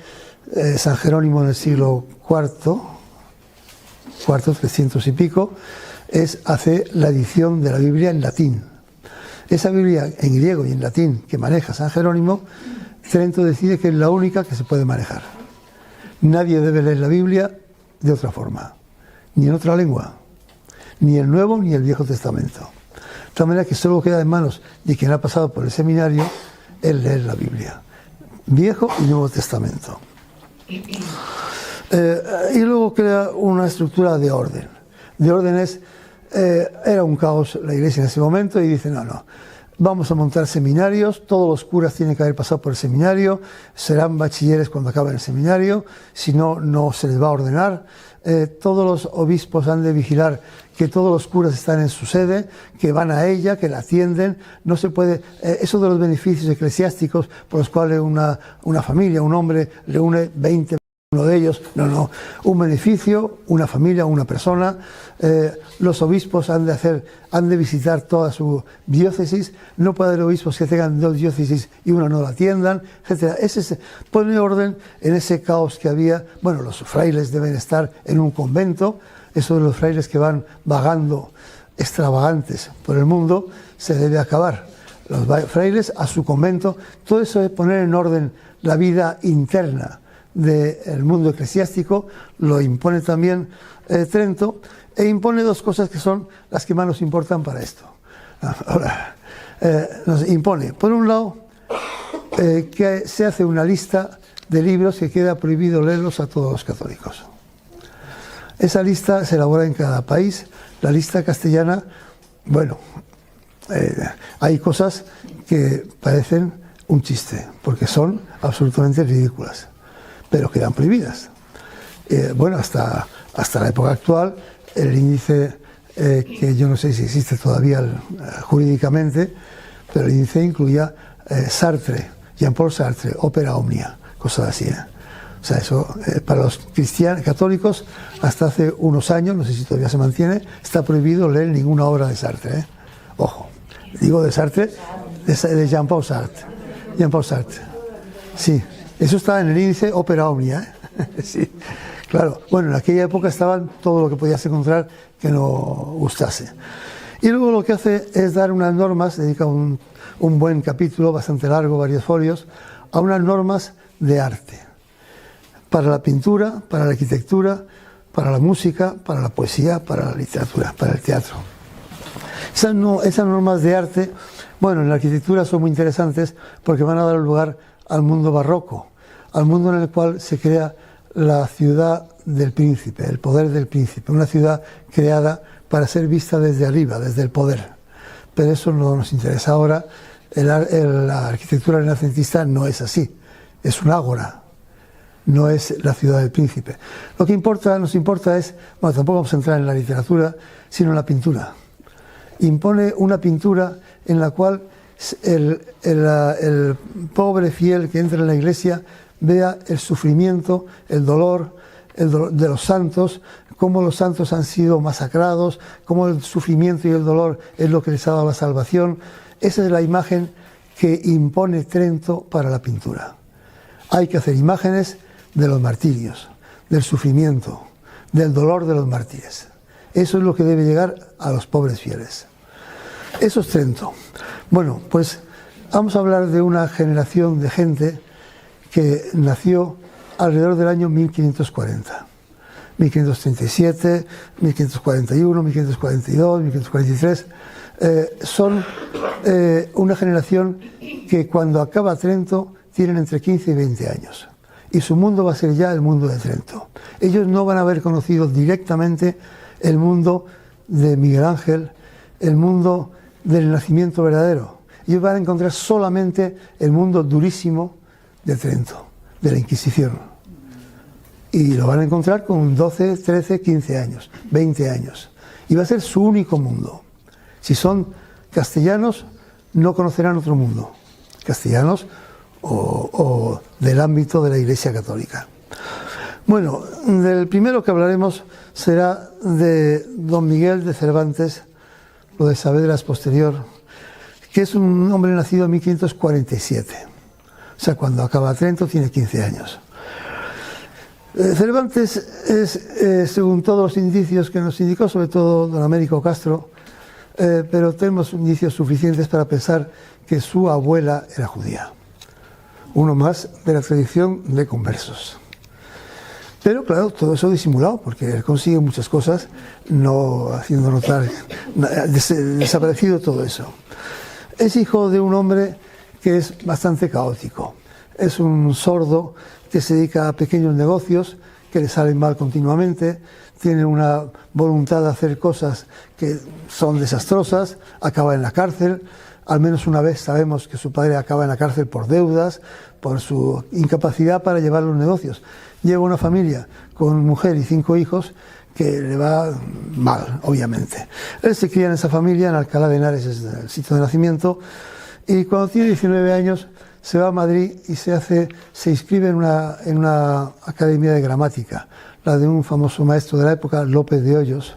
San Jerónimo en el siglo IV, 300 y pico, hace la edición de la Biblia en latín. Esa Biblia en griego y en latín que maneja San Jerónimo, Trento decide que es la única que se puede manejar. Nadie debe leer la Biblia de otra forma, ni en otra lengua, ni el Nuevo ni el Viejo Testamento. De tal manera que solo queda en manos de quien ha pasado por el seminario el leer la Biblia, Viejo y Nuevo Testamento. Y luego crea una estructura de orden. De orden era un caos la Iglesia en ese momento y dice, no, vamos a montar seminarios, todos los curas tienen que haber pasado por el seminario, serán bachilleres cuando acaben el seminario, si no, no se les va a ordenar. Todos los obispos han de vigilar que todos los curas están en su sede, que van a ella, que la atienden. No se puede, eso de los beneficios eclesiásticos por los cuales una familia, un hombre reúne 20, uno de ellos, no, un beneficio, una familia, una persona. Los obispos han de visitar toda su diócesis, no puede haber obispos que tengan 2 diócesis y una no la atiendan, etc. Pone orden en ese caos que había. Bueno, los frailes deben estar en un convento, eso de los frailes que van vagando extravagantes por el mundo se debe acabar. Los frailes a su convento, todo eso de poner en orden la vida interna del mundo eclesiástico, lo impone también Trento, e impone 2 cosas que son las que más nos importan para esto. Ahora, nos impone, por un lado, que se hace una lista de libros que queda prohibido leerlos a todos los católicos. Esa lista se elabora en cada país. La lista castellana, bueno, hay cosas que parecen un chiste, porque son absolutamente ridículas, pero quedan prohibidas. Bueno, hasta la época actual, el índice, que yo no sé si existe todavía jurídicamente, pero el índice incluía Sartre, Jean-Paul Sartre, Opera Omnia, cosas así. O sea, eso para los católicos, hasta hace unos años, no sé si todavía se mantiene, está prohibido leer ninguna obra de Sartre. Ojo, digo de Sartre, de Jean-Paul Sartre. Jean-Paul Sartre. Sí, eso está en el índice Opera Omnia. Sí, claro. Bueno, en aquella época estaban todo lo que podías encontrar que no gustase. Y luego lo que hace es dar unas normas, dedica un buen capítulo, bastante largo, varios folios, a unas normas de arte. Para la pintura, para la arquitectura, para la música, para la poesía, para la literatura, para el teatro. Esas normas de arte, bueno, en la arquitectura son muy interesantes porque van a dar lugar al mundo barroco, al mundo en el cual se crea la ciudad del príncipe, el poder del príncipe, una ciudad creada para ser vista desde arriba, desde el poder. Pero eso no nos interesa ahora. La arquitectura renacentista no es así, es un ágora. No es la ciudad del príncipe. Lo que nos importa es, bueno, tampoco vamos a entrar en la literatura, sino en la pintura. Impone una pintura en la cual el pobre fiel que entra en la iglesia vea el sufrimiento, el dolor de los santos, cómo los santos han sido masacrados, cómo el sufrimiento y el dolor es lo que les ha dado la salvación. Esa es la imagen que impone Trento para la pintura. Hay que hacer imágenes de los martirios, del sufrimiento, del dolor de los mártires. Eso es lo que debe llegar a los pobres fieles. Eso es Trento. Bueno, pues vamos a hablar de una generación de gente que nació alrededor del año 1540. 1537, 1541, 1542, 1543. Son una generación que cuando acaba Trento tienen entre 15 y 20 años. Y su mundo va a ser ya el mundo de Trento. Ellos no van a haber conocido directamente el mundo de Miguel Ángel, el mundo del nacimiento verdadero. Ellos van a encontrar solamente el mundo durísimo de Trento, de la Inquisición. Y lo van a encontrar con 12, 13, 15 años, 20 años. Y va a ser su único mundo. Si son castellanos, no conocerán otro mundo. Castellanos o del ámbito de la Iglesia Católica. Bueno, del primero que hablaremos será de don Miguel de Cervantes, lo de Saavedra es posterior, que es un hombre nacido en 1547. O sea, cuando acaba Trento tiene 15 años. Cervantes es, según todos los indicios que nos indicó, sobre todo don Américo Castro, pero tenemos indicios suficientes para pensar que su abuela era judía. Uno más de la tradición de conversos. Pero claro, todo eso disimulado, porque él consigue muchas cosas, no haciendo notar, desaparecido todo eso. Es hijo de un hombre que es bastante caótico. Es un sordo que se dedica a pequeños negocios que le salen mal continuamente, tiene una voluntad de hacer cosas que son desastrosas, acaba en la cárcel. Al menos una vez sabemos que su padre acaba en la cárcel por deudas, por su incapacidad para llevar los negocios. Lleva una familia con mujer y 5 hijos que le va mal, obviamente. Él se cría en esa familia, en Alcalá de Henares, es el sitio de nacimiento, y cuando tiene 19 años se va a Madrid y se inscribe en una academia de gramática, la de un famoso maestro de la época, López de Hoyos,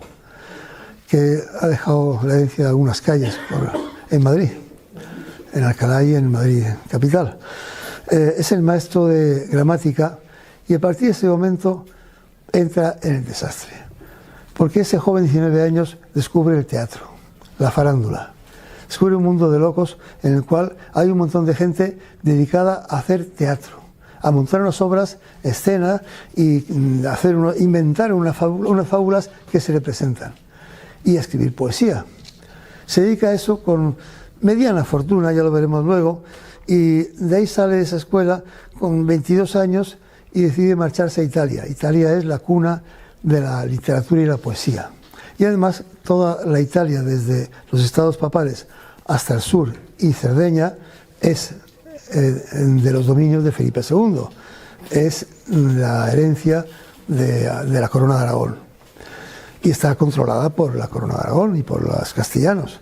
que ha dejado la herencia de algunas calles en Madrid, en Alcalá y en Madrid capital. Es el maestro de gramática y a partir de ese momento entra en el desastre, porque ese joven de 19 años descubre el teatro, la farándula, descubre un mundo de locos en el cual hay un montón de gente dedicada a hacer teatro, a montar unas obras, escena y inventar unas fábulas que se representan y a escribir poesía. Se dedica a eso con mediana fortuna, ya lo veremos luego, y de ahí sale de esa escuela con 22 años y decide marcharse a Italia. Italia es la cuna de la literatura y la poesía. Y además toda la Italia, desde los estados papales hasta el sur y Cerdeña, es de los dominios de Felipe II. Es la herencia de la corona de Aragón. Y está controlada por la corona de Aragón y por los castellanos.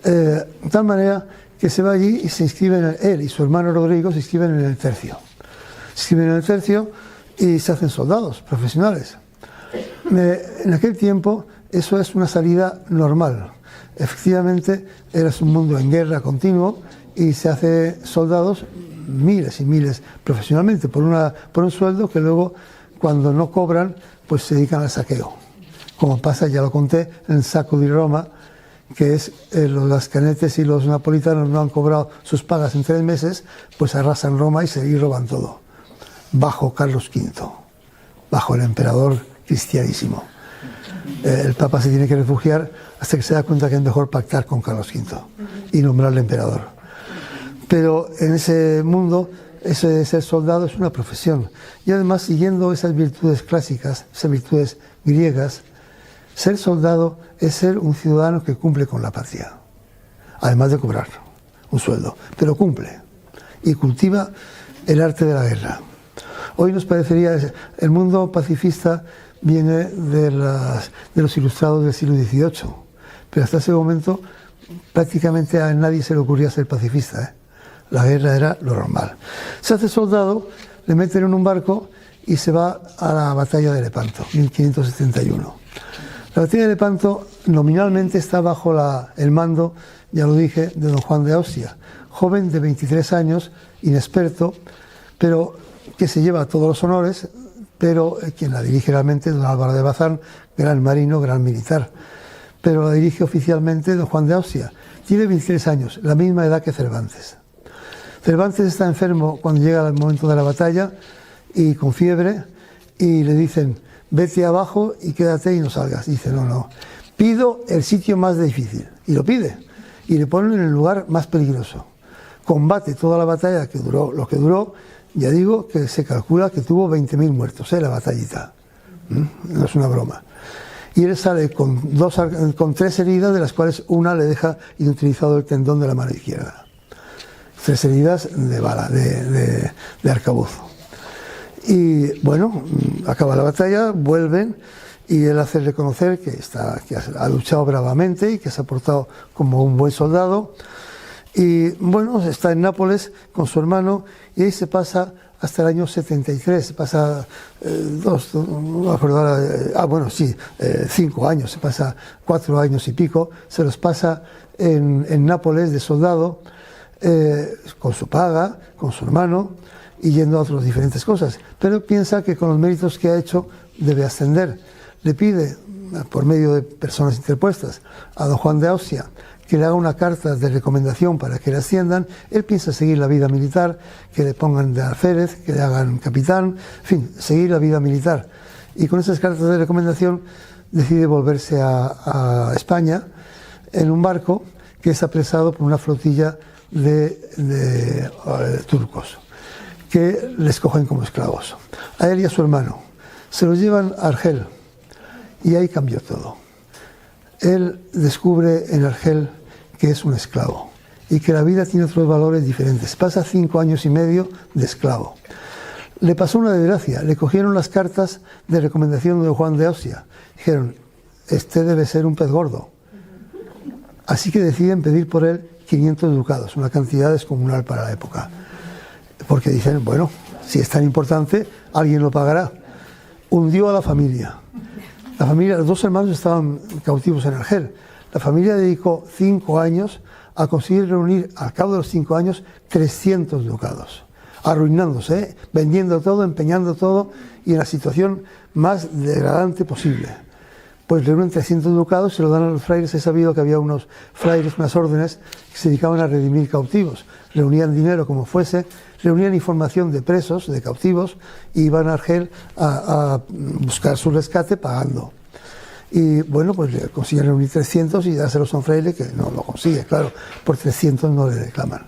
De tal manera que se va allí y se inscriben, él y su hermano Rodrigo se inscriben en el tercio. Se inscriben en el tercio y se hacen soldados profesionales. En aquel tiempo eso es una salida normal. Efectivamente, era un mundo en guerra continuo y se hace soldados miles y miles profesionalmente por un sueldo que luego, cuando no cobran, pues se dedican al saqueo. Como pasa, ya lo conté, en el saco de Roma, que es los lascanetes y los napolitanos no han cobrado sus pagas en 3 meses, pues arrasan Roma y roban todo. Bajo Carlos V, bajo el emperador cristianísimo. El Papa se tiene que refugiar hasta que se da cuenta que es mejor pactar con Carlos V y nombrarle emperador. Pero en ese mundo, ese de ser soldado es una profesión. Y además, siguiendo esas virtudes clásicas, esas virtudes griegas, ser soldado es ser un ciudadano que cumple con la patria, además de cobrar un sueldo, pero cumple y cultiva el arte de la guerra. Hoy nos parecería, el mundo pacifista viene de los ilustrados del siglo XVIII, pero hasta ese momento prácticamente a nadie se le ocurría ser pacifista, La guerra era lo normal. Se hace soldado, le meten en un barco y se va a la batalla de Lepanto, 1571. La batalla de Lepanto nominalmente está bajo el mando, ya lo dije, de don Juan de Austria, joven de 23 años, inexperto, pero que se lleva todos los honores, pero quien la dirige realmente es don Álvaro de Bazán, gran marino, gran militar. Pero la dirige oficialmente don Juan de Austria. Tiene 23 años, la misma edad que Cervantes. Cervantes está enfermo cuando llega el momento de la batalla y con fiebre, y le dicen: vete abajo y quédate y no salgas. Dice: no, pido el sitio más difícil. Y lo pide, y le ponen en el lugar más peligroso. Combate toda la batalla, que duró lo que duró. Ya digo que se calcula que tuvo 20.000 muertos, la batallita. No es una broma. Y él sale con 3 heridas, de las cuales una le deja inutilizado el tendón de la mano izquierda. 3 heridas de bala, de arcabuzo. Y bueno, acaba la batalla, vuelven, y él hace reconocer que ha luchado bravamente y que se ha portado como un buen soldado. Y bueno, está en Nápoles con su hermano, y ahí se pasa hasta el año 73, se pasa 5 años, se pasa 4 años y pico, se los pasa en Nápoles de soldado, con su paga, con su hermano, y yendo a otras diferentes cosas. Pero piensa que con los méritos que ha hecho debe ascender. Le pide, por medio de personas interpuestas, a don Juan de Austria que le haga una carta de recomendación para que le asciendan. Él piensa seguir la vida militar, que le pongan de alférez, que le hagan capitán, en fin, seguir la vida militar. Y con esas cartas de recomendación decide volverse a España en un barco que es apresado por una flotilla de turcos, que les cogen como esclavos. A él y a su hermano se los llevan a Argel, y ahí cambió todo. Él descubre en Argel que es un esclavo y que la vida tiene otros valores diferentes. Pasa 5 años y medio de esclavo. Le pasó una desgracia, le cogieron las cartas de recomendación de Juan de Austria. Dijeron: este debe ser un pez gordo. Así que deciden pedir por él 500 ducados, una cantidad descomunal para la época. Porque dicen: bueno, si es tan importante, alguien lo pagará. Hundió a la familia. La familia, los 2 hermanos estaban cautivos en Argel. La familia dedicó 5 años a conseguir reunir, al cabo de los 5 años, 300 ducados. Arruinándose, vendiendo todo, empeñando todo, y en la situación más degradante posible. Pues reúnen 300 ducados, se lo dan a los frailes. He sabido que había unos frailes, unas órdenes, que se dedicaban a redimir cautivos. Reunían dinero como fuese, reunían información de presos, de cautivos, y iban a Argel a buscar su rescate pagando. Y bueno, pues consiguen reunir 300 y dárselos a un fraile que no lo consigue, claro, por 300 no le reclaman.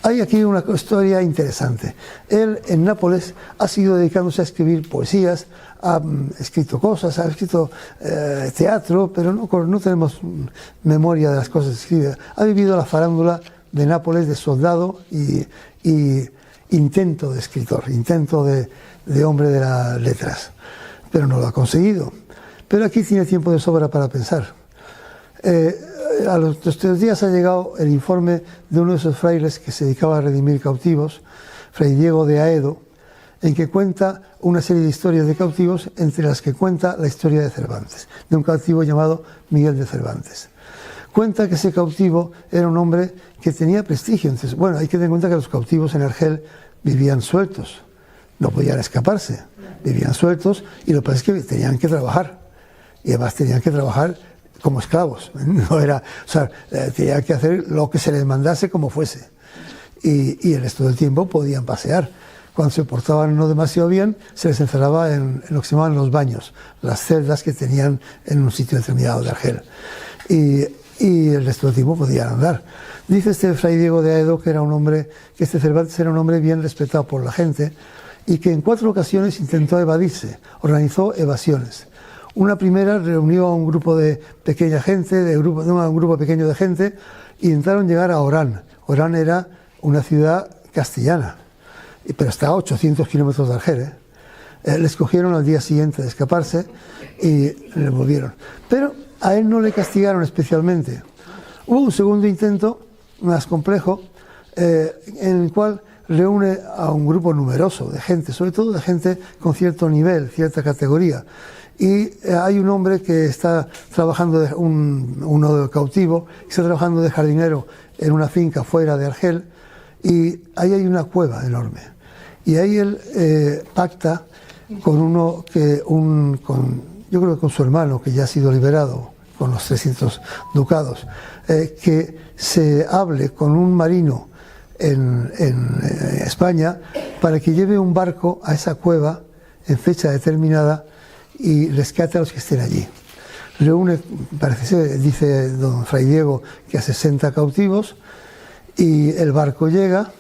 Hay aquí una historia interesante. Él en Nápoles ha seguido dedicándose a escribir poesías, ha escrito cosas, ha escrito teatro, pero no tenemos memoria de las cosas que escribe. Ha vivido la farándula de Nápoles de soldado y intento de escritor, intento de hombre de las letras, pero no lo ha conseguido. Pero aquí tiene tiempo de sobra para pensar. A los 3 días ha llegado el informe de uno de esos frailes que se dedicaba a redimir cautivos, Fray Diego de Aedo, en que cuenta una serie de historias de cautivos, entre las que cuenta la historia de Cervantes, de un cautivo llamado Miguel de Cervantes. Cuenta que ese cautivo era un hombre que tenía prestigio. Entonces, bueno, hay que tener en cuenta que los cautivos en Argel vivían sueltos, no podían escaparse, vivían sueltos, y lo que pasa es que tenían que trabajar, y además tenían que trabajar como esclavos, no era, o sea, tenían que hacer lo que se les mandase como fuese, y el resto del tiempo podían pasear. Cuando se portaban no demasiado bien, se les encerraba en lo que se llamaban los baños, las celdas que tenían en un sitio determinado de Argel, y el resto del tiempo podían andar. Dice este Fray Diego de Aedo que este Cervantes era un hombre bien respetado por la gente, y que en 4 ocasiones intentó evadirse, organizó evasiones. Una primera reunió a un grupo de pequeña gente, un grupo pequeño de gente, y intentaron llegar a Orán. Orán era una ciudad castellana, pero está a 800 kilómetros de Argel. Les cogieron al día siguiente de escaparse y le volvieron. Pero a él no le castigaron especialmente. Hubo un segundo intento, más complejo, en el cual reúne a un grupo numeroso de gente, sobre todo de gente con cierto nivel, cierta categoría. Y hay un hombre que está trabajando, uno cautivo, que está trabajando de jardinero en una finca fuera de Argel, y ahí hay una cueva enorme. Y ahí él pacta yo creo que con su hermano, que ya ha sido liberado, con los 300 ducados, que se hable con un marino en España para que lleve un barco a esa cueva en fecha determinada y rescate a los que estén allí. Reúne, parece ser, dice don Fray Diego, que a 60 cautivos, y el barco llega,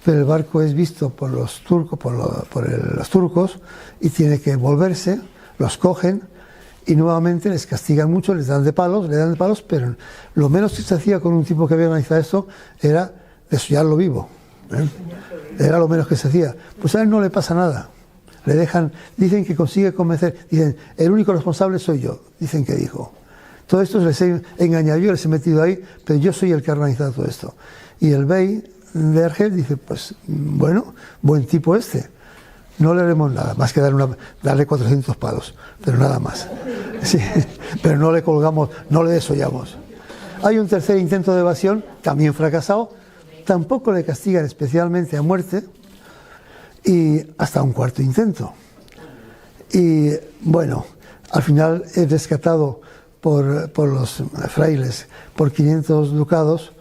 pero el barco es visto por los turcos, los turcos, y tiene que volverse, los cogen y nuevamente les castigan mucho, le dan de palos, pero lo menos que se hacía con un tipo que había organizado esto era desollarlo vivo, ¿eh? Era lo menos que se hacía. Pues a él no le pasa nada. Le dejan, dicen que consigue convencer, dicen, el único responsable soy yo, dicen que dijo. Todo esto les he engañado, yo les he metido ahí, pero yo soy el que ha organizado todo esto. Y el bey de Argel dice, pues bueno, buen tipo este, no le haremos nada, más que darle 400 palos, pero nada más. Sí, pero no le colgamos, no le desollamos. Hay un tercer intento de evasión, también fracasado, tampoco le castigan especialmente a muerte, y hasta un cuarto intento. Y bueno, al final es rescatado por los frailes por 500 ducados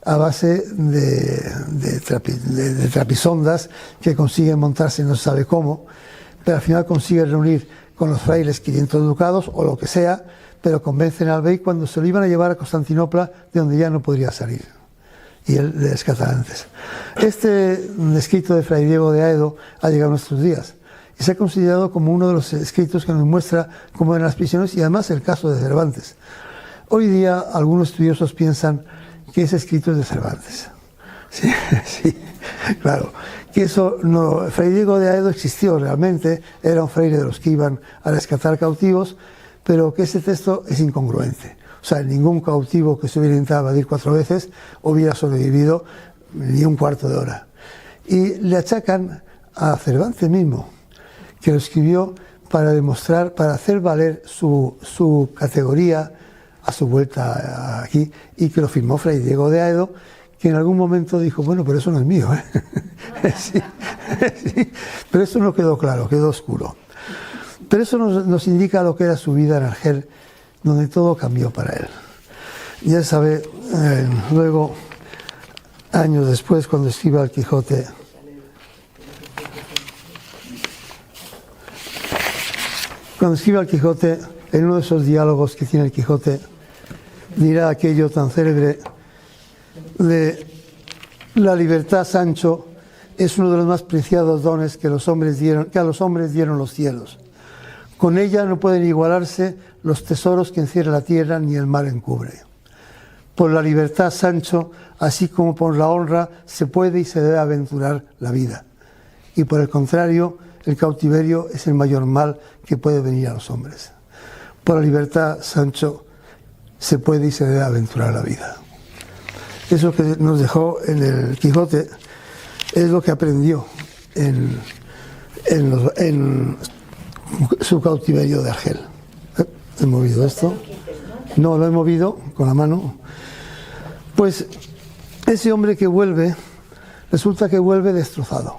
a base de trapisondas que consiguen montarse no se sabe cómo, pero al final consigue reunir con los frailes 500 ducados o lo que sea, pero convencen al bey cuando se lo iban a llevar a Constantinopla, de donde ya no podría salir. Y él le rescata antes. Este escrito de Fray Diego de Aedo ha llegado a nuestros días y se ha considerado como uno de los escritos que nos muestra cómo eran las prisiones y además el caso de Cervantes. Hoy día algunos estudiosos piensan que ese escrito es de Cervantes. Sí, sí, claro. Que eso no, Fray Diego de Aedo existió realmente, era un fraile de los que iban a rescatar cautivos, pero que ese texto es incongruente. O sea, ningún cautivo que se hubiera intentado evadir 4 veces hubiera sobrevivido ni un cuarto de hora. Y le achacan a Cervantes mismo, que lo escribió para demostrar, para hacer valer su categoría a su vuelta aquí, y que lo firmó Fray Diego de Aedo, que en algún momento dijo, bueno, pero eso no es mío, ¿eh? Sí, sí, pero eso no quedó claro, quedó oscuro. Pero eso nos indica lo que era su vida en Argel, donde todo cambió para él. Ya sabe, luego, años después, cuando escriba el Quijote, en uno de esos diálogos que tiene el Quijote, dirá aquello tan célebre de la libertad, Sancho, es uno de los más preciados dones que a los hombres dieron los cielos. Con ella no pueden igualarse los tesoros que encierra la tierra ni el mar encubre. Por la libertad, Sancho, así como por la honra, se puede y se debe aventurar la vida. Y por el contrario, el cautiverio es el mayor mal que puede venir a los hombres. Por la libertad, Sancho, se puede y se debe aventurar la vida. Eso que nos dejó en el Quijote es lo que aprendió en su cautiverio de Argel. ¿He movido esto? No, lo he movido con la mano. Pues ese hombre que vuelve, resulta que vuelve destrozado.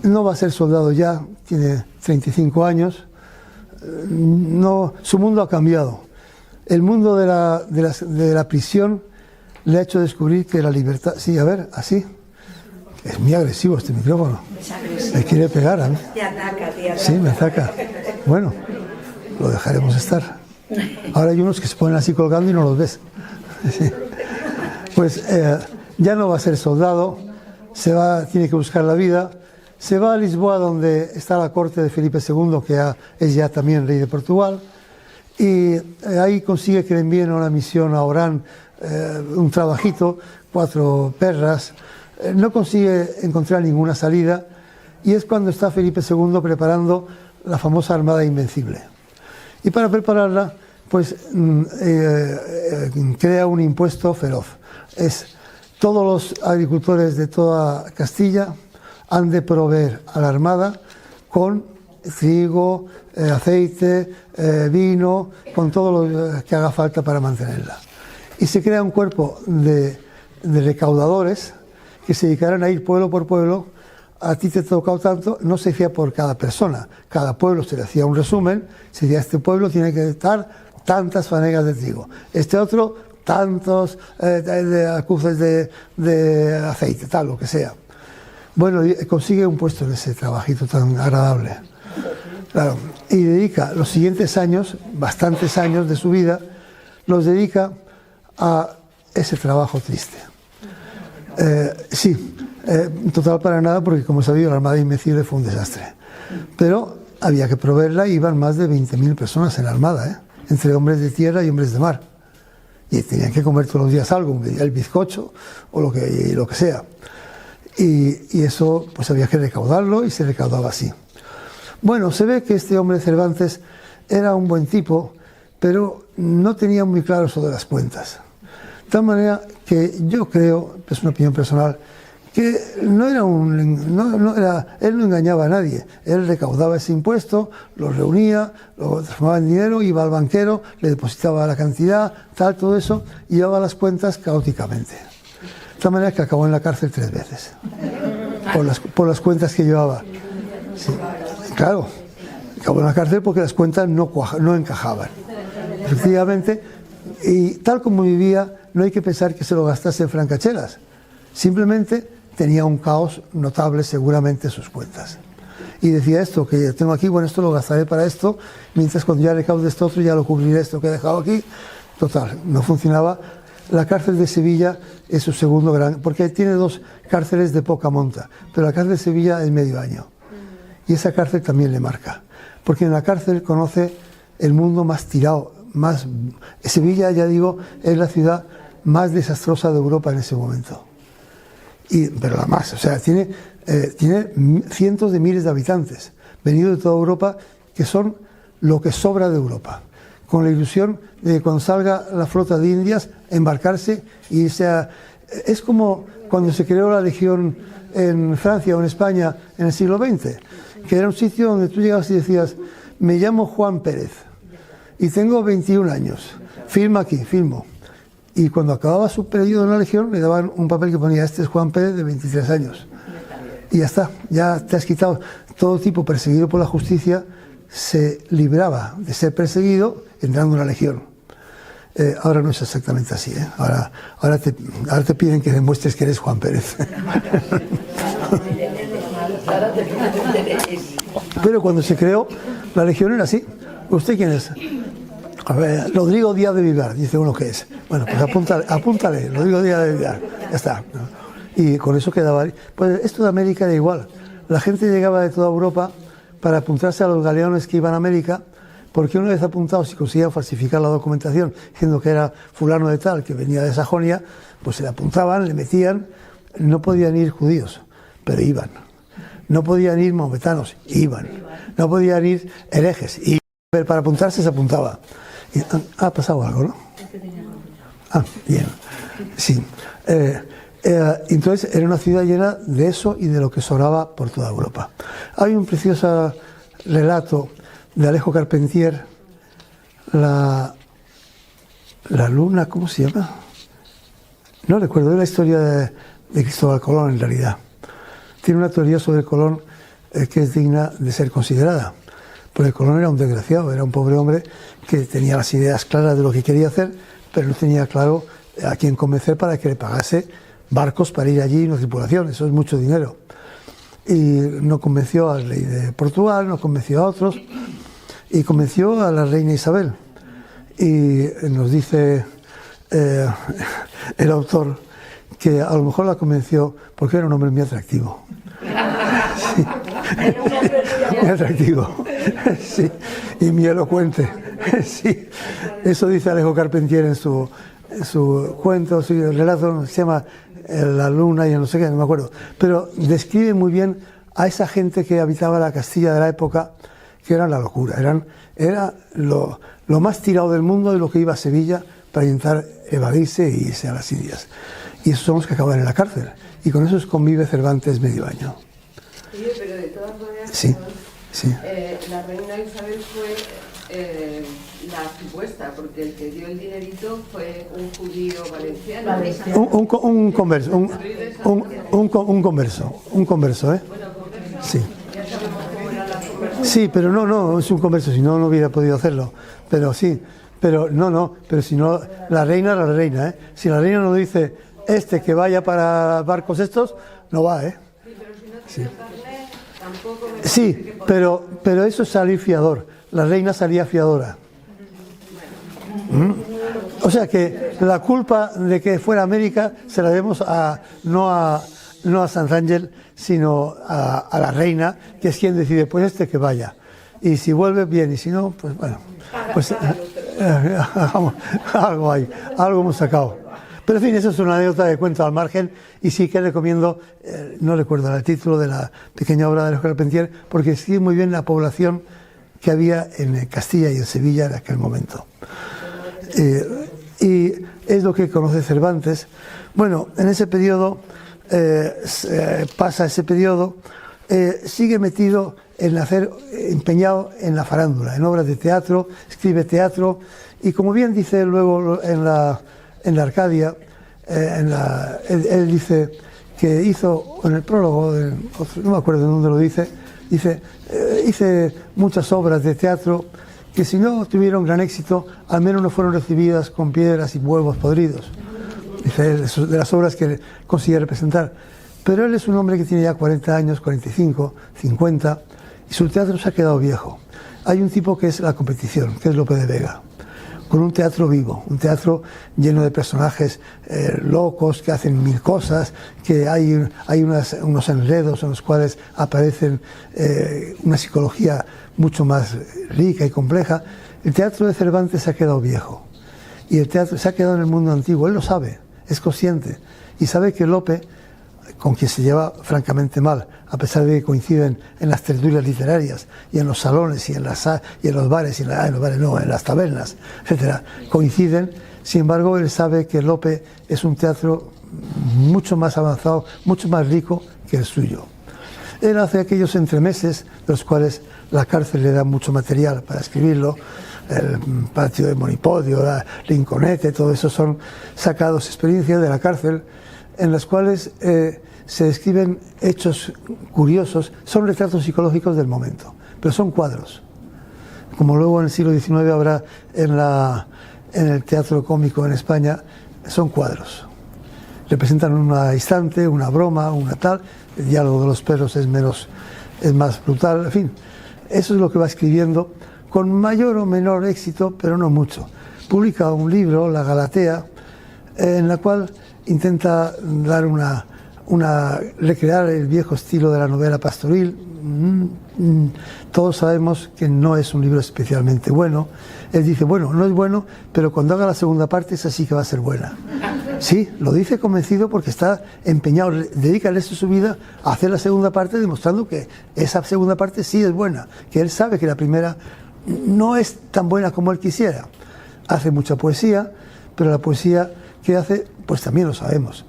No va a ser soldado ya, tiene 35 años. No, su mundo ha cambiado. El mundo de la prisión le ha hecho descubrir que la libertad... Sí, a ver, así. Es muy agresivo este micrófono. Me quiere pegar a mí. Te ataca. Sí, me ataca. Bueno, lo dejaremos estar. Ahora hay unos que se ponen así colgando y no los ves. Sí. Pues ya no va a ser soldado, tiene que buscar la vida, se va a Lisboa, donde está la corte de Felipe II, que es ya también rey de Portugal, y ahí consigue que le envíen una misión a Orán, un trabajito, 4 perras. No consigue encontrar ninguna salida, y es cuando está Felipe II preparando la famosa Armada Invencible. Y para prepararla, pues crea un impuesto feroz. Todos los agricultores de toda Castilla han de proveer a la Armada con trigo, aceite, vino, con todo lo que haga falta para mantenerla. Y se crea un cuerpo de recaudadores que se dedicarán a ir pueblo por pueblo a ti te ha tocado tanto, no se hacía por cada persona. Cada pueblo se le hacía un resumen, se decía, este pueblo tiene que estar tantas fanegas de trigo, este otro tantos acuces de aceite, tal, lo que sea. Bueno, y consigue un puesto en ese trabajito tan agradable. Claro, y dedica los siguientes años, bastantes años de su vida, los dedica a ese trabajo triste. Sí, total para nada, porque como sabía, la Armada Invencible fue un desastre. Pero había que proveerla, iban más de 20.000 personas en la Armada, entre hombres de tierra y hombres de mar. Y tenían que comer todos los días algo, el bizcocho o lo que sea. Y eso pues había que recaudarlo y se recaudaba así. Bueno, se ve que este hombre Cervantes era un buen tipo, pero no tenía muy claro eso de las cuentas. De tal manera que yo creo, es una opinión personal, que él no engañaba a nadie. Él recaudaba ese impuesto, lo reunía, lo transformaba en dinero, iba al banquero, le depositaba la cantidad, tal, todo eso, y llevaba las cuentas caóticamente. De tal manera que acabó en la cárcel 3 veces, por las cuentas que llevaba. Sí, claro, acabó en la cárcel porque las cuentas no encajaban. Efectivamente, y tal como vivía, no hay que pensar que se lo gastase en francachelas. Simplemente tenía un caos notable seguramente sus cuentas. Y decía esto, que tengo aquí, bueno, esto lo gastaré para esto, mientras cuando ya recaude esto otro, ya lo cubriré esto que he dejado aquí. Total, no funcionaba. La cárcel de Sevilla es su segundo gran... porque tiene 2 cárceles de poca monta, pero la cárcel de Sevilla es medio año. Y esa cárcel también le marca, porque en la cárcel conoce el mundo más tirado, más... Sevilla, ya digo, es la ciudad más desastrosa de Europa en ese momento. Pero la más, o sea, tiene cientos de miles de habitantes, venidos de toda Europa, que son lo que sobra de Europa, con la ilusión de que cuando salga la flota de Indias, embarcarse y irse a... Es como cuando se creó la Legión en Francia o en España en el siglo XX, que era un sitio donde tú llegabas y decías, me llamo Juan Pérez y tengo 21 años, firma aquí, firmo. Y cuando acababa su periodo en la Legión, le daban un papel que ponía, este es Juan Pérez de 23 años. Y ya está, ya te has quitado. Todo tipo perseguido por la justicia se libraba de ser perseguido entrando en la Legión. Ahora no es exactamente así, ¿eh? Ahora te piden que demuestres que eres Juan Pérez. Pero cuando se creó, la Legión era así. ¿Usted quién es? A ver, Rodrigo Díaz de Vivar, dice uno que es. Bueno, pues apúntale, Rodrigo Díaz de Vivar, ya está. Y con eso quedaba. Pues esto de América era igual. La gente llegaba de toda Europa para apuntarse a los galeones que iban a América, porque una vez apuntados, si conseguían falsificar la documentación, diciendo que era fulano de tal, que venía de Sajonia, pues se le apuntaban, le metían. No podían ir judíos, pero iban. No podían ir maometanos, iban. No podían ir herejes, iban. Pero para apuntarse se apuntaba. Ha pasado algo, ¿no? Ah, bien. Sí. Entonces era una ciudad llena de eso y de lo que sobraba por toda Europa. Hay un precioso relato de Alejo Carpentier, la luna, ¿cómo se llama? No recuerdo, es la historia de Cristóbal Colón en realidad. Tiene una teoría sobre Colón que es digna de ser considerada. Porque Colón era un desgraciado, era un pobre hombre que tenía las ideas claras de lo que quería hacer, pero no tenía claro a quién convencer para que le pagase barcos para ir allí y una tripulación. Eso es mucho dinero. Y no convenció al rey de Portugal, no convenció a otros, y convenció a la reina Isabel. Y nos dice el autor que a lo mejor la convenció porque era un hombre muy atractivo. Sí. Muy atractivo, sí, y muy elocuente, sí. Eso dice Alejo Carpentier en su cuento, su relato, se llama La luna y no sé qué, no me acuerdo, pero describe muy bien a esa gente que habitaba la Castilla de la época, que era la locura, era lo más tirado del mundo de lo que iba a Sevilla para intentar evadirse e irse a las Indias. Y esos son los que acaban en la cárcel, y con esos convive Cervantes medio año. Sí, pero de todas maneras, sí. Sí. La reina Isabel fue la supuesta, porque el que dio el dinerito fue un judío valenciano. Un converso, un converso, ¿eh? Sí. Sí, pero no, es un converso, si no, no hubiera podido hacerlo. Pero sí, pero pero si no, la reina, ¿eh? Si la reina no dice, que vaya para barcos estos, no va, ¿eh? Sí, sí, pero eso es salir fiador. La reina salía fiadora. O sea que la culpa de que fuera América se la debemos no a Sant'Angelo, sino a la reina, que es quien decide, pues que vaya. Y si vuelve, bien, y si no, pues bueno, pues algo hemos sacado. Pero en fin, eso es una anécdota que cuento al margen, y sí que recomiendo, no recuerdo el título de la pequeña obra de Los Carpentier, porque sigue muy bien la población que había en Castilla y en Sevilla en aquel momento. Y es lo que conoce Cervantes. Bueno, en ese periodo, pasa ese periodo, sigue metido empeñado en la farándula, en obras de teatro, escribe teatro, y como bien dice luego en la Arcadia, él dice que hizo, en el prólogo, no me acuerdo de dónde lo dice, hice muchas obras de teatro que si no tuvieron gran éxito, al menos no fueron recibidas con piedras y huevos podridos. Dice, de las obras que consigue representar. Pero él es un hombre que tiene ya 40 años, 45, 50, y su teatro se ha quedado viejo. Hay un tipo que es la competición, que es Lope de Vega, con un teatro vivo, un teatro lleno de personajes locos que hacen mil cosas, que hay unos enredos en los cuales aparecen una psicología mucho más rica y compleja. El teatro de Cervantes se ha quedado viejo, y el teatro se ha quedado en el mundo antiguo. Él lo sabe, es consciente, y sabe que Lope, con quien se lleva francamente mal, a pesar de que coinciden en las tertulias literarias y en los salones y en los bares, en las tabernas, etcétera, coinciden. Sin embargo, él sabe que Lope es un teatro mucho más avanzado, mucho más rico que el suyo. Él hace aquellos entremeses, de los cuales la cárcel le da mucho material para escribirlo. El patio de Monipodio, la Rinconete, todo eso son sacados experiencias de la cárcel, en las cuales se describen hechos curiosos. Son retratos psicológicos del momento, pero son cuadros, como luego en el siglo XIX habrá en el teatro cómico en España. Son cuadros, representan un instante, una broma, una tal. El diálogo de los perros es más brutal, en fin, eso es lo que va escribiendo, con mayor o menor éxito, pero no mucho. Publica un libro, La Galatea, en la cual intenta dar recrear el viejo estilo de la novela pastoril. Todos sabemos que no es un libro especialmente bueno. Él dice, bueno, no es bueno, pero cuando haga la segunda parte, esa sí que va a ser buena. Sí, lo dice convencido porque está empeñado, dedica el resto de su vida a hacer la segunda parte, demostrando que esa segunda parte sí es buena, que él sabe que la primera no es tan buena como él quisiera. Hace mucha poesía, pero la poesía que hace, pues también lo sabemos.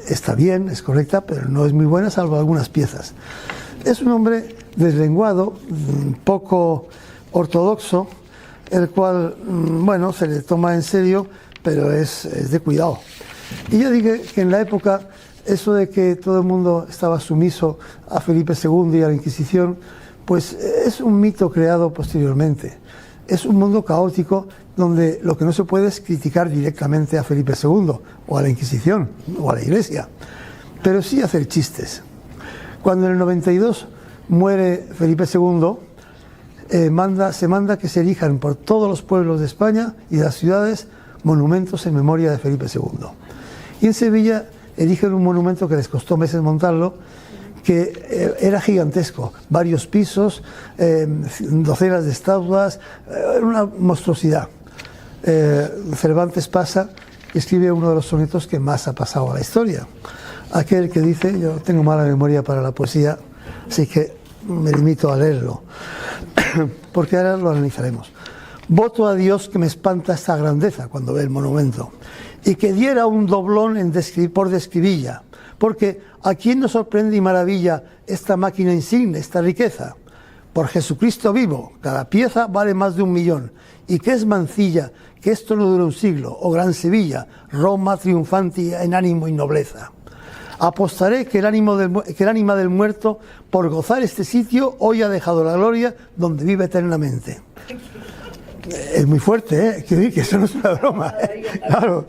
Está bien, es correcta, pero no es muy buena, salvo algunas piezas. Es un hombre deslenguado, poco ortodoxo, el cual, bueno, se le toma en serio, pero es de cuidado. Y yo dije que en la época, eso de que todo el mundo estaba sumiso a Felipe II y a la Inquisición, pues es un mito creado posteriormente. Es un mundo caótico donde lo que no se puede es criticar directamente a Felipe II o a la Inquisición o a la Iglesia, pero sí hacer chistes. Cuando en el 92 muere Felipe II, se manda que se erijan por todos los pueblos de España y de las ciudades monumentos en memoria de Felipe II. Y en Sevilla erigen un monumento que les costó meses montarlo, que era gigantesco, varios pisos, docenas de estatuas, era una monstruosidad. Cervantes pasa y escribe uno de los sonetos que más ha pasado a la historia, aquel que dice, yo tengo mala memoria para la poesía, así que me limito a leerlo, porque ahora lo analizaremos. Voto a Dios que me espanta esta grandeza cuando ve el monumento, y que diera un doblón por describilla, porque ¿a quién nos sorprende y maravilla esta máquina insigne, esta riqueza? por Jesucristo vivo, cada pieza vale más de 1.000.000, y que es Mancilla, que esto no dura un siglo, o Gran Sevilla, Roma triunfanti en ánimo y nobleza. Apostaré que el ánima del muerto, por gozar este sitio, hoy ha dejado la gloria donde vive eternamente. Es muy fuerte, ¿eh? Que eso no es una broma, ¿eh? Claro.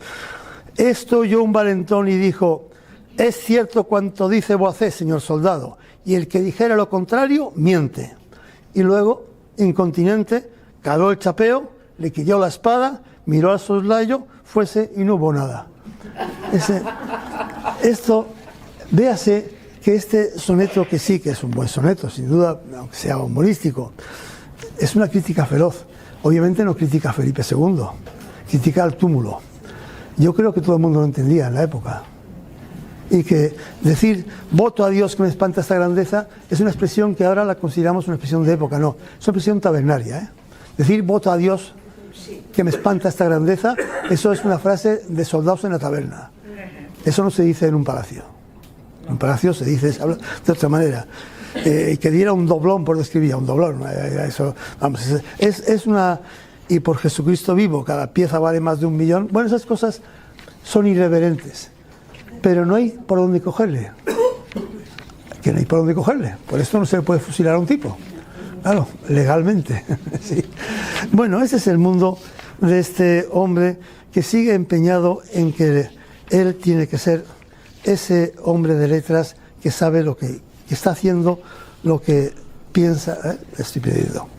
Esto oyó un valentón y dijo: es cierto cuanto dice Boacé, señor soldado, y el que dijera lo contrario, miente. Y luego, incontinente, caló el chapeo, le quitó la espada, miró al soslayo, fuese y no hubo nada. Véase que este soneto, que sí que es un buen soneto, sin duda, aunque sea humorístico, es una crítica feroz. Obviamente no critica a Felipe II, critica al túmulo. Yo creo que todo el mundo lo entendía en la época. Y que decir voto a Dios que me espanta esta grandeza es una expresión que ahora la consideramos una expresión de época, no, es una expresión tabernaria, ¿eh? Decir voto a Dios que me espanta esta grandeza, eso es una frase de soldados en la taberna. Eso no se dice en un palacio. En un palacio se dice, se habla de otra manera. Que diera un doblón por describir, un doblón. Eso, vamos, es una... Y por Jesucristo vivo, cada pieza vale más de 1.000.000. Bueno, esas cosas son irreverentes. Pero no hay por dónde cogerle. Que no hay por dónde cogerle. Por esto no se le puede fusilar a un tipo. Claro, legalmente. Sí. Bueno, ese es el mundo de este hombre que sigue empeñado en que él tiene que ser ese hombre de letras que sabe lo que está haciendo, lo que piensa. Estoy perdido.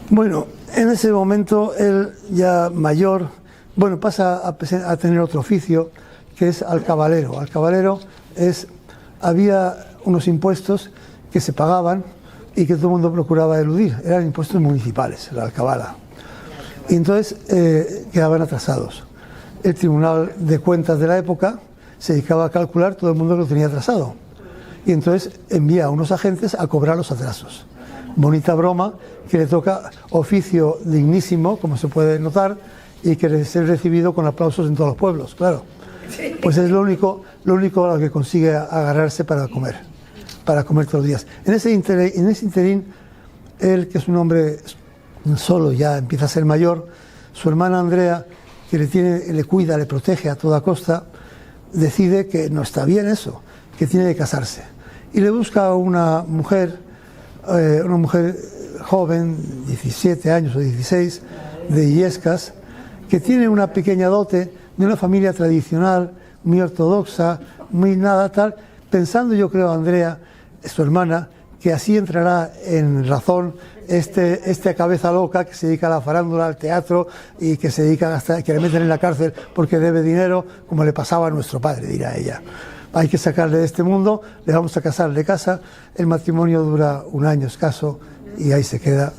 Bueno, en ese momento él ya mayor, bueno, pasa a tener otro oficio, que es alcabalero. Alcabalero había unos impuestos que se pagaban y que todo el mundo procuraba eludir. Eran impuestos municipales, la alcabala. Y entonces quedaban atrasados. El Tribunal de Cuentas de la época se dedicaba a calcular todo el mundo que lo tenía atrasado. Y entonces envía a unos agentes a cobrar los atrasos. Bonita broma, que le toca oficio dignísimo, como se puede notar, y que debe ser recibido con aplausos en todos los pueblos, claro. Pues es lo único a lo que consigue agarrarse para comer todos los días. En ese interín, él, que es un hombre solo, ya empieza a ser mayor, su hermana Andrea, que le cuida, le protege a toda costa, decide que no está bien eso, que tiene que casarse. Y le busca a una mujer joven, 17 años o 16, de Illescas, que tiene una pequeña dote de una familia tradicional, muy ortodoxa, muy nada tal, pensando, yo creo, Andrea, su hermana, que así entrará en razón esta cabeza loca que se dedica a la farándula, al teatro, y que se dedica que le meten en la cárcel porque debe dinero, como le pasaba a nuestro padre, dirá ella. Hay que sacarle de este mundo, le vamos a casar, le casa, el matrimonio dura 1 año escaso y ahí se queda.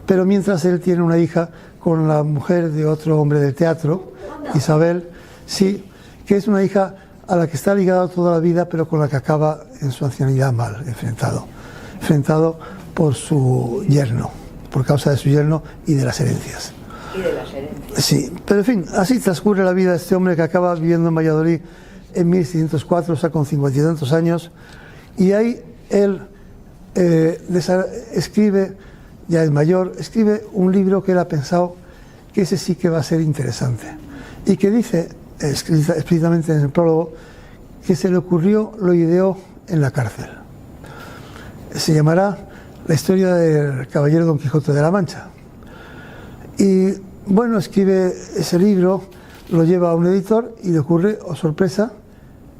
Pero mientras él tiene una hija con la mujer de otro hombre del teatro, Isabel, sí, que es una hija a la que está ligado toda la vida, pero con la que acaba en su ancianidad mal, enfrentado por su yerno, por causa de su yerno y de las herencias. Y de las herencias. Sí, pero en fin, así transcurre la vida de este hombre que acaba viviendo en Valladolid en 1604, o sea, con 50 y tantos años, y ahí él escribe, ya es mayor, escribe un libro que él ha pensado que ese sí que va a ser interesante, y que dice explícitamente en el prólogo que se le ocurrió, lo ideó en la cárcel. Se llamará La historia del caballero Don Quijote de la Mancha. Y bueno, escribe ese libro, lo lleva a un editor y le ocurre, oh sorpresa,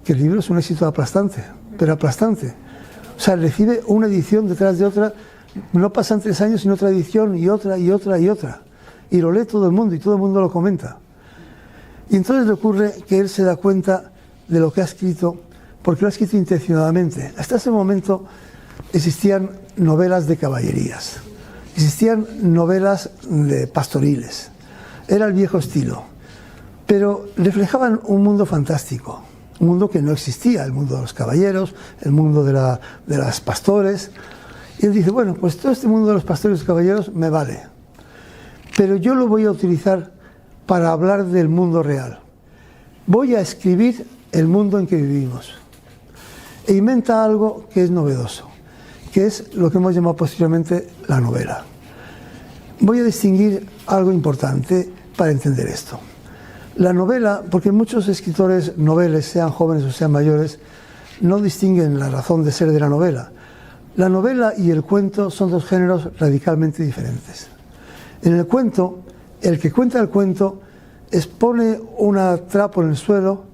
que el libro es un éxito aplastante, pero aplastante. O sea, recibe una edición detrás de otra, no pasan 3 años sin otra edición y otra y otra y otra. Y lo lee todo el mundo y todo el mundo lo comenta. Y entonces le ocurre que él se da cuenta de lo que ha escrito, porque lo ha escrito intencionadamente. Hasta ese momento existían novelas de caballerías, existían novelas de pastoriles, era el viejo estilo, pero reflejaban un mundo fantástico, un mundo que no existía, el mundo de los caballeros, el mundo de las pastores. Y él dice, bueno, pues todo este mundo de los pastores y caballeros me vale, pero yo lo voy a utilizar para hablar del mundo real. Voy a escribir el mundo en que vivimos. E inventa algo que es novedoso, que es lo que hemos llamado posteriormente la novela. Voy a distinguir algo importante para entender esto. La novela, porque muchos escritores noveles, sean jóvenes o sean mayores, no distinguen la razón de ser de la novela. La novela y el cuento son dos géneros radicalmente diferentes. En el cuento, el que cuenta el cuento pone una trapo en el suelo,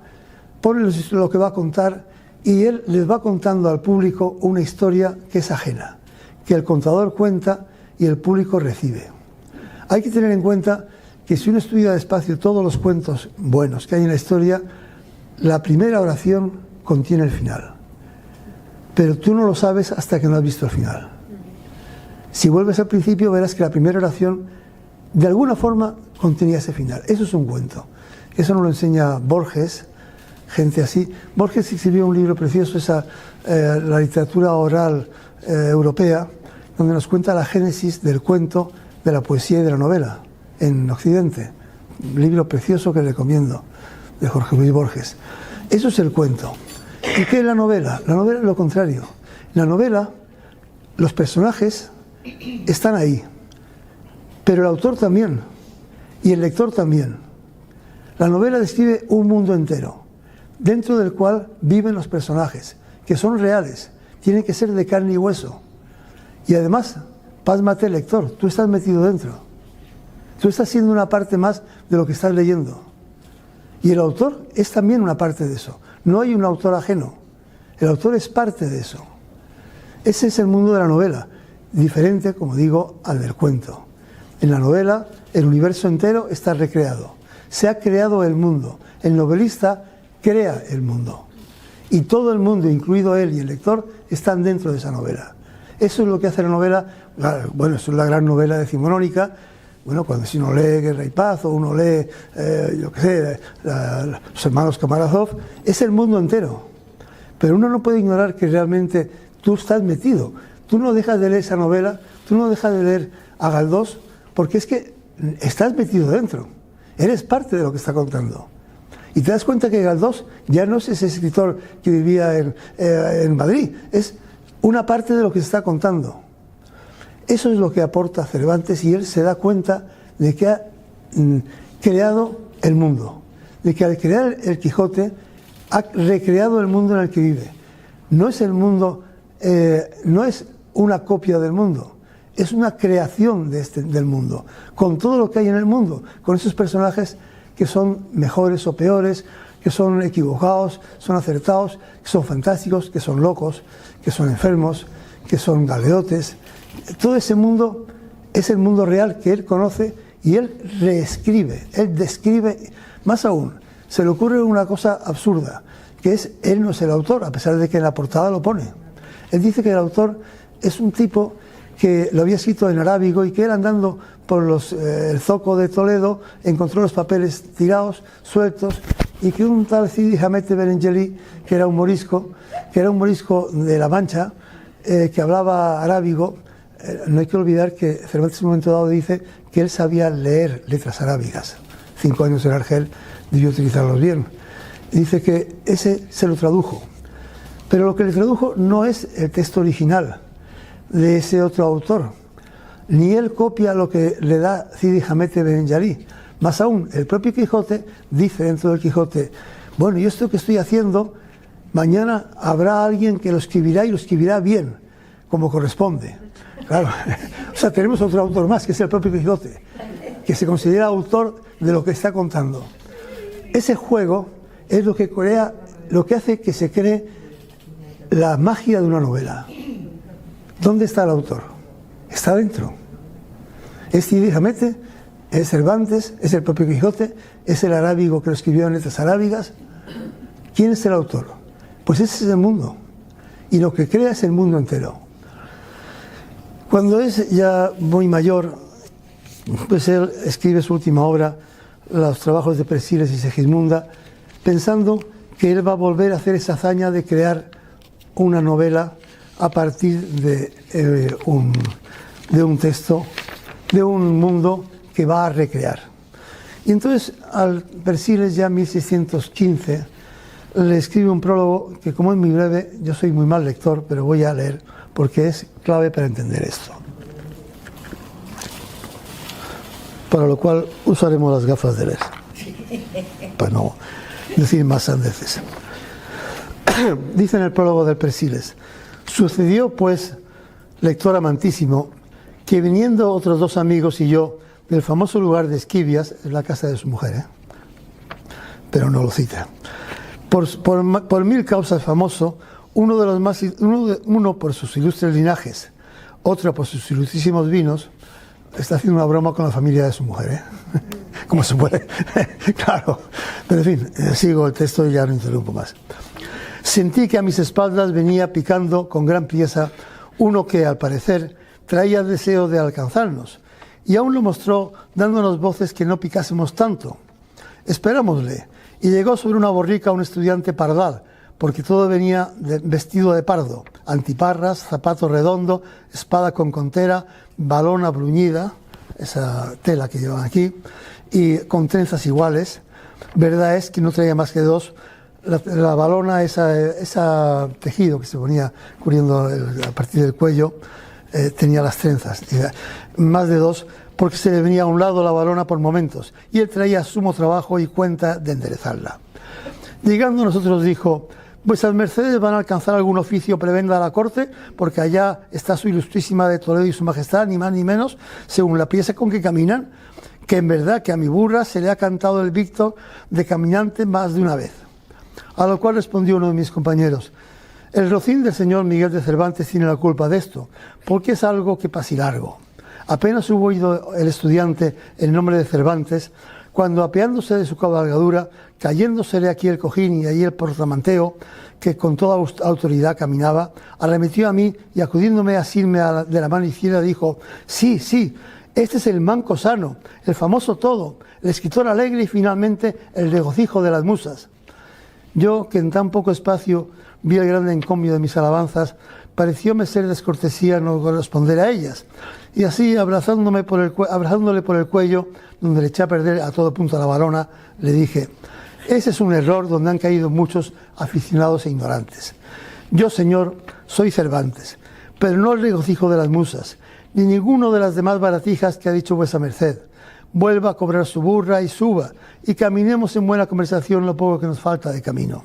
pone lo que va a contar y él les va contando al público una historia que es ajena, que el contador cuenta y el público recibe. Hay que tener en cuenta que si uno estudia despacio todos los cuentos buenos que hay en la historia, la primera oración contiene el final. Pero tú no lo sabes hasta que no has visto el final. Si vuelves al principio verás que la primera oración de alguna forma contenía ese final. Eso es un cuento. Eso nos lo enseña Borges, gente así. Borges escribió un libro precioso, la literatura oral europea, donde nos cuenta la génesis del cuento, de la poesía y de la novela en Occidente. Un libro precioso que recomiendo, de Jorge Luis Borges. Eso es el cuento. ¿Y qué es la novela? La novela es lo contrario. En la novela, los personajes están ahí, pero el autor también, y el lector también. La novela describe un mundo entero, dentro del cual viven los personajes, que son reales, tienen que ser de carne y hueso. Y además, pásmate, lector, tú estás metido dentro. Tú estás siendo una parte más de lo que estás leyendo. Y el autor es también una parte de eso. No hay un autor ajeno. El autor es parte de eso. Ese es el mundo de la novela, diferente, como digo, al del cuento. En la novela, el universo entero está recreado. Se ha creado el mundo. El novelista crea el mundo. Y todo el mundo, incluido él y el lector, están dentro de esa novela. Eso es lo que hace la novela. Bueno, eso es la gran novela decimonónica. Bueno, cuando si uno lee Guerra y Paz o uno lee, yo qué sé, los hermanos Karamazov, es el mundo entero. Pero uno no puede ignorar que realmente tú estás metido. Tú no dejas de leer esa novela, tú no dejas de leer a Galdós, porque es que estás metido dentro. Eres parte de lo que está contando. Y te das cuenta que Galdós ya no es ese escritor que vivía en Madrid, es una parte de lo que se está contando. Eso es lo que aporta Cervantes y él se da cuenta de que ha creado el mundo, de que al crear el Quijote ha recreado el mundo en el que vive. No es el mundo, no es una copia del mundo, es una creación del mundo, con todo lo que hay en el mundo, con esos personajes que son mejores o peores, que son equivocados, son acertados, que son fantásticos, que son locos, que son enfermos, que son galeotes. Todo ese mundo es el mundo real que él conoce y él reescribe, él describe. Más aún, se le ocurre una cosa absurda, que es, él no es el autor, a pesar de que en la portada lo pone. Él dice que el autor es un tipo que lo había escrito en arábigo y que él andando por el zoco de Toledo encontró los papeles tirados, sueltos, y que un tal Cidi Hamete Benengeli, que era un morisco de La Mancha, que hablaba arábigo. No hay que olvidar que Cervantes en un momento dado dice que él sabía leer letras arábigas. 5 años en Argel, debió utilizarlos bien. Y dice que ese se lo tradujo. Pero lo que le tradujo no es el texto original de ese otro autor. Ni él copia lo que le da Cidi Hamete Benengeli. Más aún, el propio Quijote dice dentro del Quijote, bueno, y esto que estoy haciendo, mañana habrá alguien que lo escribirá y lo escribirá bien, como corresponde. Claro, o sea, tenemos otro autor más, que es el propio Quijote, que se considera autor de lo que está contando. Ese juego es lo que crea, lo que hace que se cree la magia de una novela. ¿Dónde está el autor? Está dentro. Es Cidi Hamete, es Cervantes, es el propio Quijote, es el arábigo que lo escribió en letras arábigas. ¿Quién es el autor? Pues ese es el mundo. Y lo que crea es el mundo entero. Cuando es ya muy mayor, pues él escribe su última obra, los trabajos de Persiles y Segismunda, pensando que él va a volver a hacer esa hazaña de crear una novela a partir de un texto, de un mundo que va a recrear. Y entonces al Persiles, ya en 1615, le escribe un prólogo que, como es muy breve, yo soy muy mal lector, pero voy a leer porque es clave para entender esto. Para lo cual usaremos las gafas de leer, para no decir más sandeces. Dice en el prólogo del Persiles: sucedió pues, lector amantísimo, que viniendo otros 2 amigos y yo del famoso lugar de Esquivias, es la casa de su mujer, pero no lo cita, por 1000 causas famoso, uno por sus ilustres linajes, otro por sus ilustrísimos vinos. Está haciendo una broma con la familia de su mujer, como se puede. Claro, pero en fin, sigo el texto y ya no interrumpo más. Sentí que a mis espaldas venía picando con gran priesa uno que, al parecer, traía el deseo de alcanzarnos, y aún lo mostró dándonos voces que no picásemos tanto. Esperámosle, y llegó sobre una borrica un estudiante pardal, porque todo venía vestido de pardo: antiparras, zapato redondo, espada con contera, balona bruñida, esa tela que llevan aquí, y con trenzas iguales. Verdad es que no traía más que 2. La balona, esa tejido que se ponía cubriendo a partir del cuello, tenía las trenzas, más de 2, porque se le venía a un lado la balona por momentos, y él traía sumo trabajo y cuenta de enderezarla. Llegando a nosotros dijo: vuesas mercedes van a alcanzar algún oficio prebenda a la corte, porque allá está su ilustrísima de Toledo y su majestad, ni más ni menos, según la pieza con que caminan, que en verdad que a mi burra se le ha cantado el Víctor de caminante más de una vez. A lo cual respondió uno de mis compañeros: el rocín del señor Miguel de Cervantes tiene la culpa de esto, porque es algo que pasilargo. Apenas hubo oído el estudiante el nombre de Cervantes, cuando, apeándose de su cabalgadura, cayéndosele aquí el cojín y allí el portamanteo, que con toda autoridad caminaba, arremetió a mí y, acudiéndome a asirme de la mano izquierda, dijo: sí, sí, este es el manco sano, el famoso todo, el escritor alegre y finalmente el regocijo de las musas. Yo, que en tan poco espacio vi el grande encomio de mis alabanzas, parecióme ser descortesía no corresponder a ellas, y así, abrazándole por el cuello, donde le eché a perder a todo punto a la balona, le dije: ese es un error donde han caído muchos aficionados e ignorantes. Yo, señor, soy Cervantes, pero no el regocijo de las musas, ni ninguno de las demás baratijas que ha dicho vuesa merced. Vuelva a cobrar su burra y suba, y caminemos en buena conversación lo poco que nos falta de camino.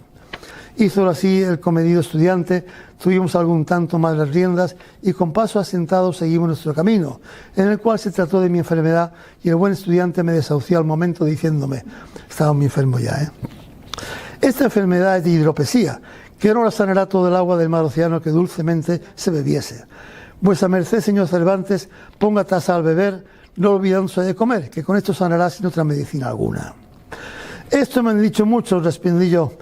Hízolo así el comedido estudiante, tuvimos algún tanto más las riendas, y con paso asentado seguimos nuestro camino, en el cual se trató de mi enfermedad, y el buen estudiante me desahució al momento diciéndome: estaba muy enfermo ya, esta enfermedad es de hidropesía, que no la sanará todo el agua del mar océano que dulcemente se bebiese. Vuesa merced, señor Cervantes, ponga tasa al beber, no olvidándose de comer, que con esto sanará sin otra medicina alguna. Esto me han dicho muchos, respondí yo,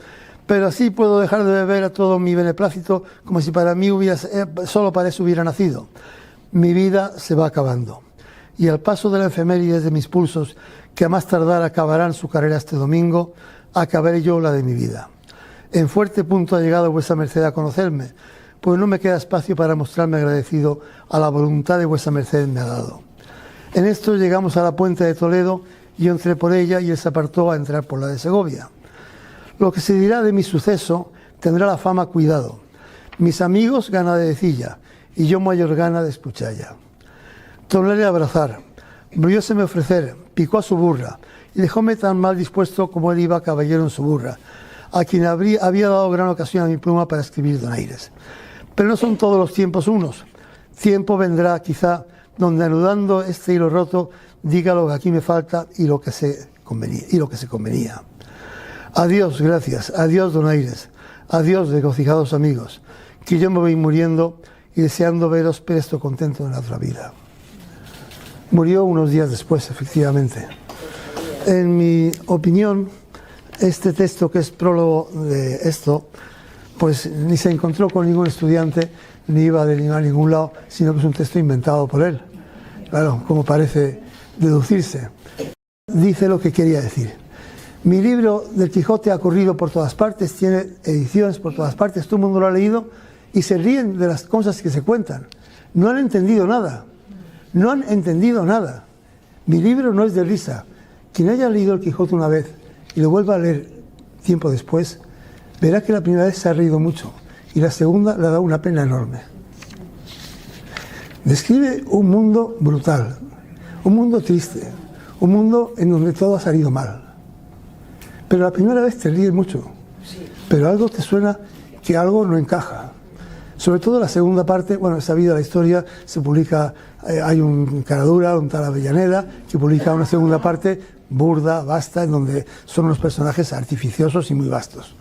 pero así puedo dejar de beber a todo mi beneplácito, como si para mí solo para eso hubiera nacido. Mi vida se va acabando, y al paso de la efemérides de mis pulsos, que a más tardar acabarán su carrera este domingo, acabaré yo la de mi vida. En fuerte punto ha llegado vuesa merced a conocerme, pues no me queda espacio para mostrarme agradecido a la voluntad de vuesa merced me ha dado. En esto llegamos a la puente de Toledo, y yo entré por ella y él se apartó a entrar por la de Segovia. Lo que se dirá de mi suceso tendrá la fama cuidado. Mis amigos gana de decilla, y yo mayor gana de escuchalla. Tornéle a abrazar, volvióseme a ofrecer, picó a su burra, y dejóme tan mal dispuesto como él iba caballero en su burra, a quien había dado gran ocasión a mi pluma para escribir donaires. Pero no son todos los tiempos unos. Tiempo vendrá, quizá, donde anudando este hilo roto, diga lo que aquí me falta y lo que se convenía. Adiós, gracias, adiós, donaires, adiós, regocijados amigos, que yo me voy muriendo y deseando veros presto contento en la otra vida. Murió unos días después, efectivamente. En mi opinión, este texto, que es prólogo de esto, pues ni se encontró con ningún estudiante, ni iba a derivar a ningún lado, sino que es un texto inventado por él. Claro, como parece deducirse. Dice lo que quería decir. Mi libro del Quijote ha corrido por todas partes, tiene ediciones por todas partes, todo el mundo lo ha leído y se ríen de las cosas que se cuentan. No han entendido nada. No han entendido nada. Mi libro no es de risa. Quien haya leído el Quijote una vez y lo vuelva a leer tiempo después, verá que la primera vez se ha reído mucho y la segunda le ha dado una pena enorme. Describe un mundo brutal, un mundo triste, un mundo en donde todo ha salido mal. Pero la primera vez te ríes mucho, pero algo te suena que algo no encaja. Sobre todo la segunda parte, bueno, es sabida la historia, se publica, hay un Caradura, un tal Avellaneda, que publica una segunda parte burda, vasta, en donde son unos personajes artificiosos y muy vastos.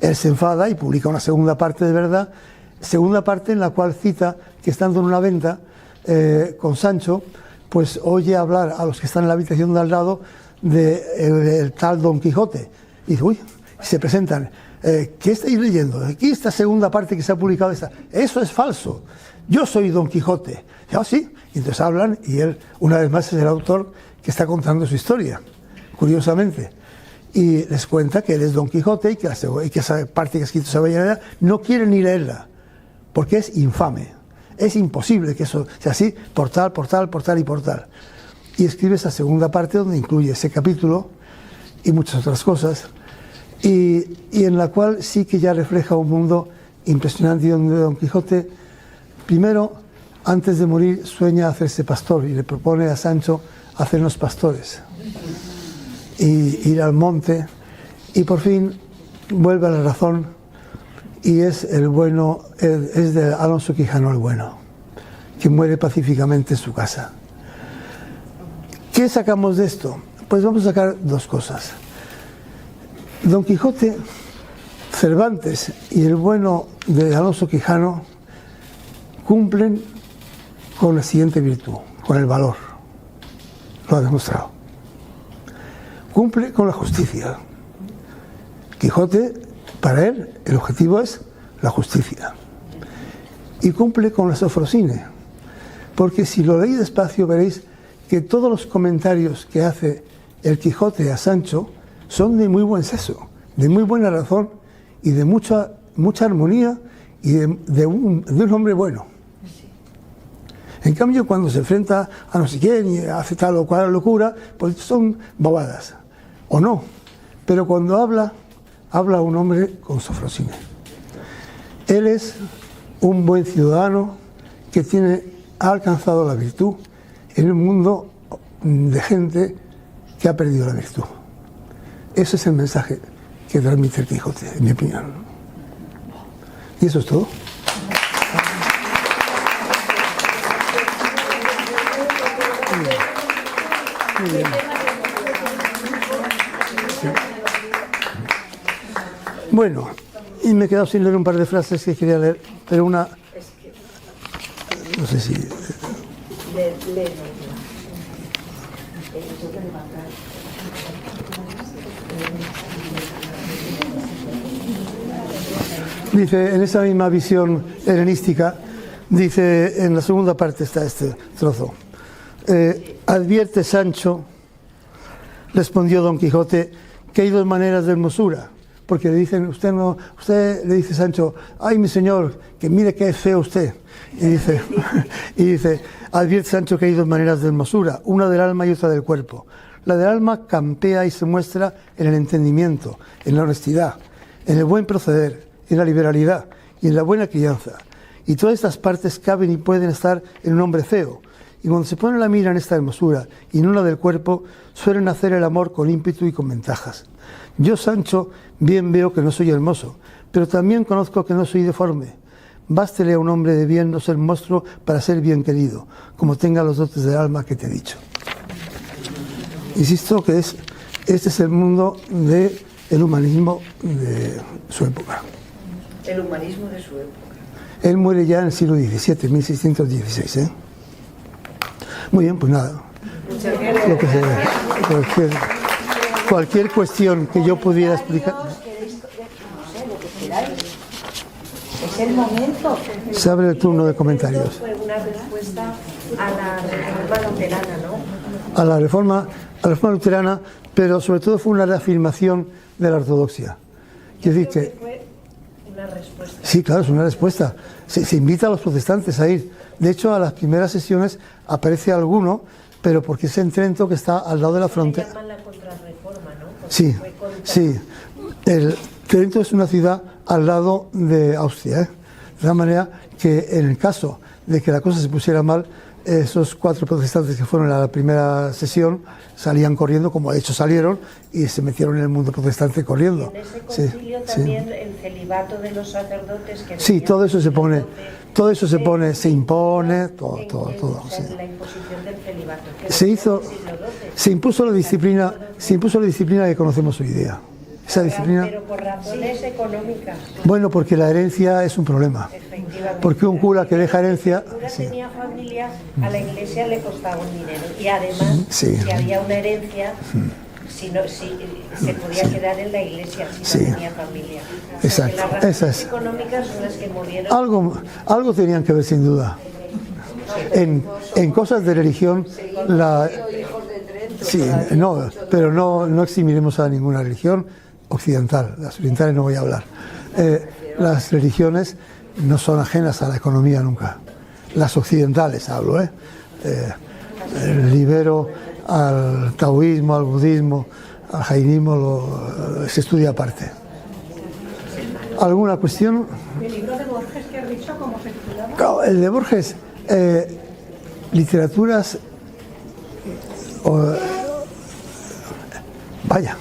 Él se enfada y publica una segunda parte de verdad, segunda parte en la cual cita que estando en una venta con Sancho, pues oye hablar a los que están en la habitación de al lado del tal Don Quijote. Y dice, uy, se presentan. ¿Qué estáis leyendo? Aquí esta segunda parte que se ha publicado, eso es falso. Yo soy Don Quijote. Y, sí. Y entonces hablan y él, una vez más, es el autor que está contando su historia, curiosamente. Y les cuenta que él es Don Quijote y que esa parte que ha escrito Avellaneda no quiere ni leerla, porque es infame. Es imposible que eso sea así, por tal. Y escribe esa segunda parte donde incluye ese capítulo y muchas otras cosas. Y en la cual sí que ya refleja un mundo impresionante donde Don Quijote, primero, antes de morir, sueña hacerse pastor y le propone a Sancho hacernos pastores y ir al monte, y por fin vuelve a la razón y es el bueno, es de Alonso Quijano el bueno, que muere pacíficamente en su casa. ¿Qué sacamos de esto? Pues vamos a sacar dos cosas. Don Quijote, Cervantes y el bueno de Alonso Quijano cumplen con la siguiente virtud, con el valor. Lo ha demostrado. Cumple con la justicia. Quijote, para él, el objetivo es la justicia. Y cumple con la sofrosine, porque si lo leéis despacio veréis que todos los comentarios que hace el Quijote a Sancho son de muy buen seso, de muy buena razón y de mucha armonía y de un hombre bueno. En cambio, cuando se enfrenta a no sé quién y hace tal o cual locura, pues son bobadas, o no. Pero cuando habla un hombre con sofrosine. Él es un buen ciudadano que ha alcanzado la virtud en un mundo de gente que ha perdido la virtud. Ese es el mensaje que transmite el Quijote, en mi opinión. Y eso es todo. Muy bien. Sí. Bueno, y me he quedado sin leer un par de frases que quería leer, pero una... No sé si... Dice, en esa misma visión helenística, dice, en la segunda parte está este trozo. Advierte Sancho, respondió Don Quijote, que hay dos maneras de hermosura. Porque le dicen, usted le dice Sancho, ay mi señor, que mire que es feo usted. Y dice, advierte Sancho que hay dos maneras de hermosura, una del alma y otra del cuerpo. La del alma campea y se muestra en el entendimiento, en la honestidad, en el buen proceder, en la liberalidad y en la buena crianza. Y todas estas partes caben y pueden estar en un hombre feo. Y cuando se pone la mira en esta hermosura y no la del cuerpo, suelen hacer el amor con ímpetu y con ventajas. Yo, Sancho, bien veo que no soy hermoso, pero también conozco que no soy deforme. Bástele a un hombre de bien no ser monstruo para ser bien querido, como tenga los dotes del alma que te he dicho. Insisto que este es el mundo del humanismo de su época. El humanismo de su época. Él muere ya en el siglo XVII, 1616, ¿eh? Muy bien, pues nada. Lo que sea, cualquier cuestión que yo pudiera explicar. No sé, lo que queráis. Es el momento. Se abre el turno de comentarios. Fue una respuesta a la reforma luterana, ¿no? A la reforma luterana, pero sobre todo fue una reafirmación de la ortodoxia. Quiero decir que fue una respuesta. Sí, claro, es una respuesta. Se invita a los protestantes a ir. De hecho, a las primeras sesiones aparece alguno, pero porque es en Trento, que está al lado de la frontera. Se llama la contrarreforma, ¿no? Porque Sí, sí. Trento es una ciudad al lado de Austria, ¿eh? De la manera que en el caso de que la cosa se pusiera mal, esos 4 protestantes que fueron a la primera sesión salían corriendo, como de hecho salieron, y se metieron en el mundo protestante corriendo. Y en ese concilio también el celibato de los sacerdotes que sí, todo eso se pone, se impone, todo. Sí. La imposición del celibato. Se impuso la disciplina que conocemos hoy día. Esa disciplina. Pero por razones económicas. Bueno, porque la herencia es un problema. Porque un cura que deja herencia. Si un cura tenía familia, a la iglesia le costaba un dinero. Y además, si había una herencia, si se podía quedar en la iglesia si no tenía familia. Exacto. Las razones económicas son las que movieron. Algo tenían que ver sin duda. En cosas de religión, pero no eximiremos a ninguna religión occidental. Las orientales no voy a hablar. Las religiones no son ajenas a la economía nunca. Las occidentales hablo, libero al taoísmo, al budismo, al jainismo, se estudia aparte. ¿Alguna cuestión? ¿El libro de Borges que has dicho cómo se titulaba? El de Borges, literaturas... vaya,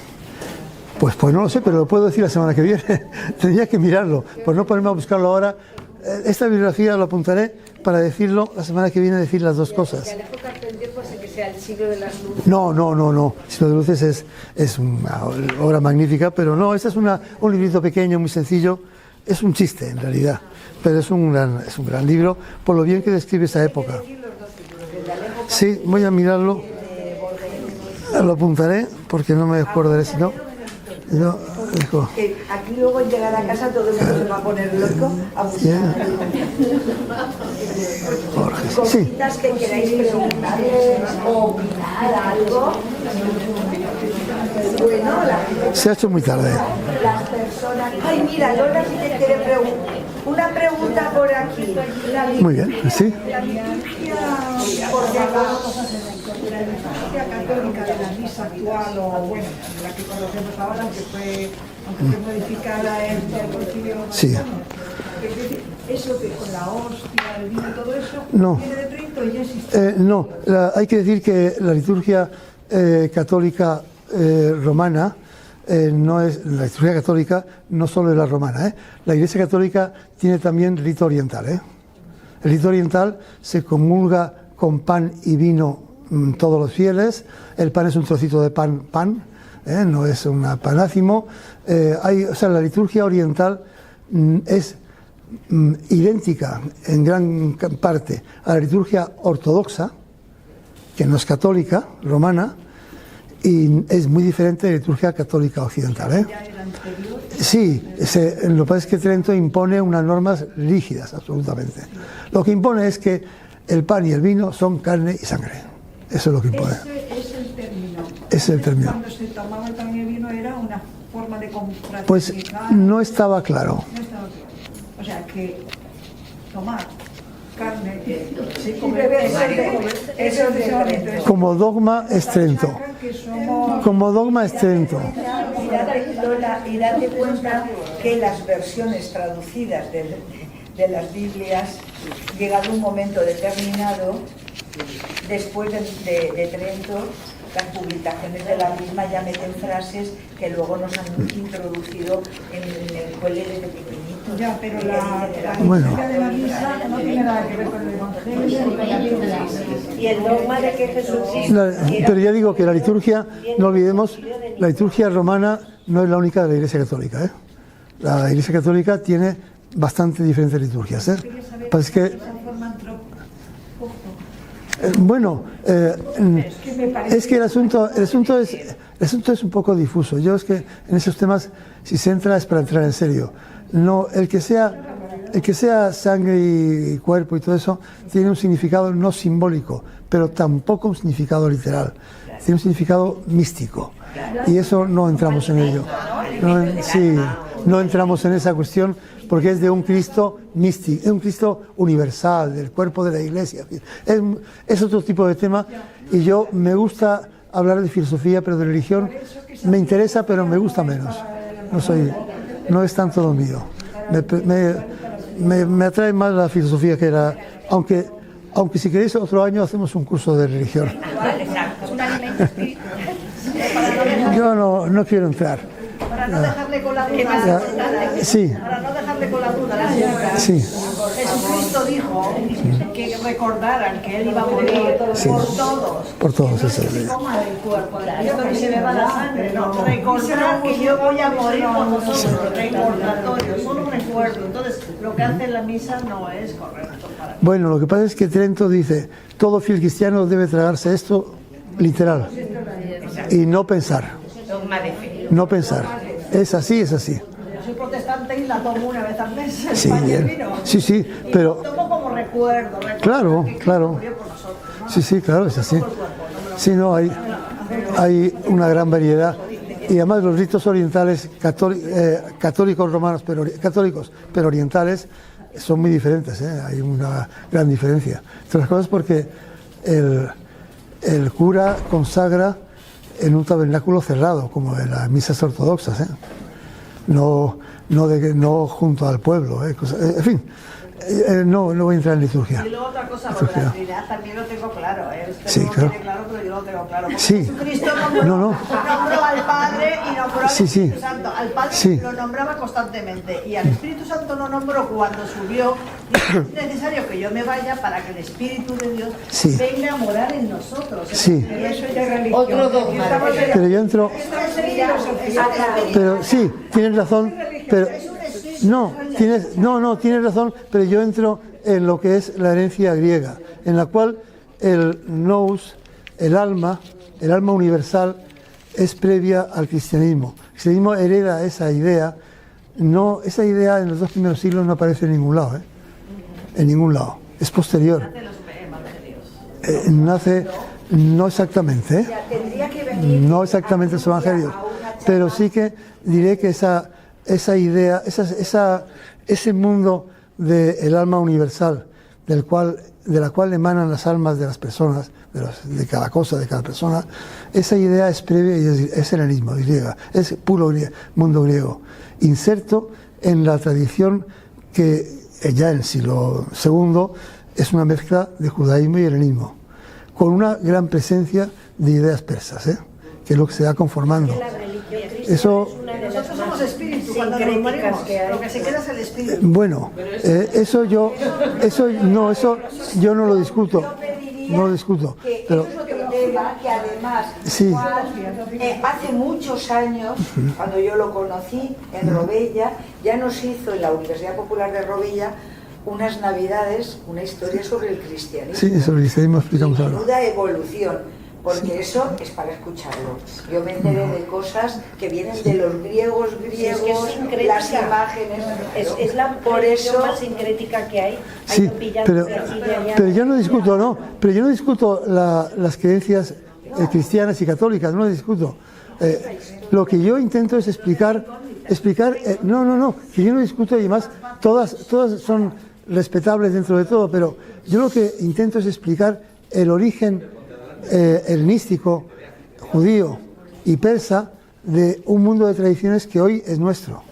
pues no lo sé, pero lo puedo decir la semana que viene. Tendría que mirarlo, por no ponerme a buscarlo ahora. Esta bibliografía lo apuntaré para decirlo la semana que viene, decir las dos cosas. Alejo Carpentier puede ser que sea El siglo de las luces. No. El siglo de luces es una obra magnífica, pero no, este es un librito pequeño, muy sencillo. Es un chiste, en realidad, pero es un gran libro, por lo bien que describe esa época. Sí, voy a mirarlo. Lo apuntaré, porque no me acordaré, si no... Aquí luego al llegar a casa todo el mundo se va a poner loco a buscar cositas que queráis preguntar o opinar algo. Bueno, se ha hecho muy tarde. Las personas... Ay, mira, Lola sí te quiere preguntar. Una pregunta por aquí. Muy bien, sí. La liturgia católica de la misa actual, o bueno, la que conocemos ahora, aunque fue modificada en el Concilio Vaticano. Sí. Eso que con la hostia, el vino, todo eso, no. ¿viene de Trento y ya existe? No, hay que decir que la liturgia católica romana no es la liturgia católica, no solo es la romana. La Iglesia católica tiene también rito oriental. El rito oriental se comulga con pan y vino todos los fieles. El pan es un trocito de pan, no es un panácimo. La liturgia oriental es idéntica en gran parte a la liturgia ortodoxa, que no es católica, romana, y es muy diferente de la liturgia católica occidental. Sí, lo que pasa es que Trento impone unas normas rígidas, absolutamente. Lo que impone es que el pan y el vino son carne y sangre. Eso es lo que impone. Ese es el término. Es el término. Cuando se tomaba el pan y el vino era una forma de confraternizar. Pues no estaba claro. No estaba claro. O sea, que tomar carne, como dogma es Trento. Como dogma es Trento. Y date cuenta que las versiones traducidas de las Biblias, llegado un momento determinado, después de Trento, las publicaciones de la misma ya meten frases que luego nos han introducido en el cole desde pequeñitos. Ya, pero la liturgia de la misa no tiene nada que ver con el Evangelio ni con la Biblia. Y el dogma de que Jesús... Pero ya digo que la liturgia, no olvidemos, la liturgia romana no es la única de la Iglesia Católica. La Iglesia Católica tiene bastante diferentes liturgias. Pues es que... Bueno, es que el asunto es un poco difuso. Yo es que en esos temas, si se entra, es para entrar en serio. No, el que sea sangre y cuerpo y todo eso tiene un significado no simbólico, pero tampoco un significado literal. Tiene un significado místico. Y eso no entramos en ello. No entramos en esa cuestión porque es de un Cristo místico, es un Cristo universal, del cuerpo de la Iglesia. Es otro tipo de tema y yo me gusta hablar de filosofía, pero de religión me interesa, pero me gusta menos. No es tanto lo mío. Me atrae más la filosofía que Aunque si queréis otro año hacemos un curso de religión. Yo no quiero entrar. Para no dejarle con la duda. Sí. Para no dejarle con la duda. Sí. Jesucristo dijo que recordaran que Él iba a morir por todos. Por todos, eso es. Que coma del cuerpo de Cristo, que se me va la sangre. No, recordar que yo voy a morir por vosotros. Recordatorio, solo un recuerdo. Entonces, lo que hace la misa no es correcto para mí. Bueno, lo que pasa es que Trento dice, todo fiel cristiano debe tragarse esto literal y no pensar. No pensar. Es así, es así. Yo soy protestante y la tomo una vez al mes. Sí, bien. Sí, pero... Lo tomo como recuerdo. Claro. Sí, claro, es así. Sí, no, hay una gran variedad. Y además los ritos orientales, católicos romanos, católicos, pero orientales, son muy diferentes, ¿eh? Hay una gran diferencia. Entre las cosas porque el cura consagra en un tabernáculo cerrado, como en las misas ortodoxas, ¿eh? No junto al pueblo, ¿eh? En fin, no voy a entrar en liturgia. Y luego otra cosa, lo de la Trinidad también lo tengo claro, ¿eh? Usted Sí, no lo claro. tiene claro, pero yo lo tengo claro. Porque Sí. Jesucristo nombró al Padre y nombró al Espíritu Santo. Al Padre lo nombraba constantemente y al Espíritu Santo lo nombró cuando subió. Y es necesario que yo me vaya para que el Espíritu de Dios venga a morar en nosotros. Sí. Y eso es de religión. Otro dogma. Pero yo entro... Pero sí, tienes razón, pero... tienes razón, pero yo entro en lo que es la herencia griega, en la cual el nous, el alma universal, es previa al cristianismo. El cristianismo hereda esa idea. Esa idea en los 2 primeros siglos no aparece en ningún lado, ¿eh? En ningún lado. Es posterior. Nace, no exactamente, ¿eh? No exactamente los evangelios, pero sí que diré que esa idea, ese mundo del alma universal, de la cual emanan las almas de las personas, de cada cosa, de cada persona, esa idea es previa y es helenismo, griega, es puro mundo griego, inserto en la tradición que ya en el siglo II es una mezcla de judaísmo y helenismo, con una gran presencia de ideas persas, ¿eh? Que es lo que se va conformando. Eso... Nosotros somos espíritu, cuando nos morimos, lo que se queda es el espíritu. Bueno, eso yo no lo discuto. No lo discuto. Pero, eso es lo que que además hace muchos años, cuando yo lo conocí en Robella, ya nos hizo en la Universidad Popular de Robella unas navidades, una historia sobre el cristianismo. Sí, sobre el cristianismo explicamos ahora. Menuda evolución. Porque eso es para escucharlo. Yo me enteré de cosas que vienen de los griegos, las imágenes. Es la por eso más sincrética que hay. Sí, pero yo no discuto, ¿no? Pero yo no discuto las creencias cristianas y católicas, no las discuto. Lo que yo intento es explicar, que yo no discuto y además todas son respetables dentro de todo, pero yo lo que intento es explicar el origen helenístico, judío y persa de un mundo de tradiciones que hoy es nuestro.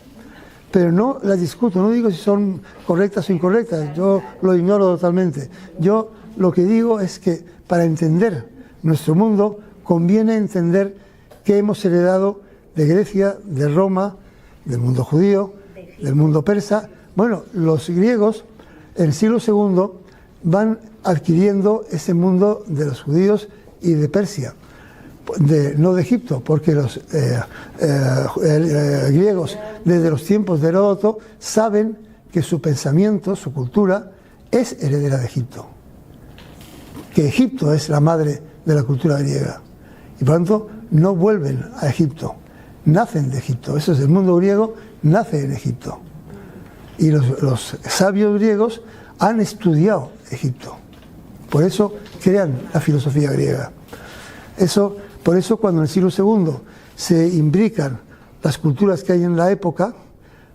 Pero no las discuto, no digo si son correctas o incorrectas, yo lo ignoro totalmente. Yo lo que digo es que para entender nuestro mundo conviene entender que hemos heredado de Grecia, de Roma, del mundo judío, del mundo persa. Bueno, los griegos en el siglo II van adquiriendo ese mundo de los judíos y de Persia, no de Egipto, porque los griegos desde los tiempos de Heródoto saben que su pensamiento, su cultura, es heredera de Egipto, que Egipto es la madre de la cultura griega, y por lo tanto no vuelven a Egipto, nacen de Egipto. Eso es, el mundo griego nace en Egipto, y los sabios griegos han estudiado Egipto. Por eso crean la filosofía griega. Por eso cuando en el siglo II se imbrican las culturas que hay en la época,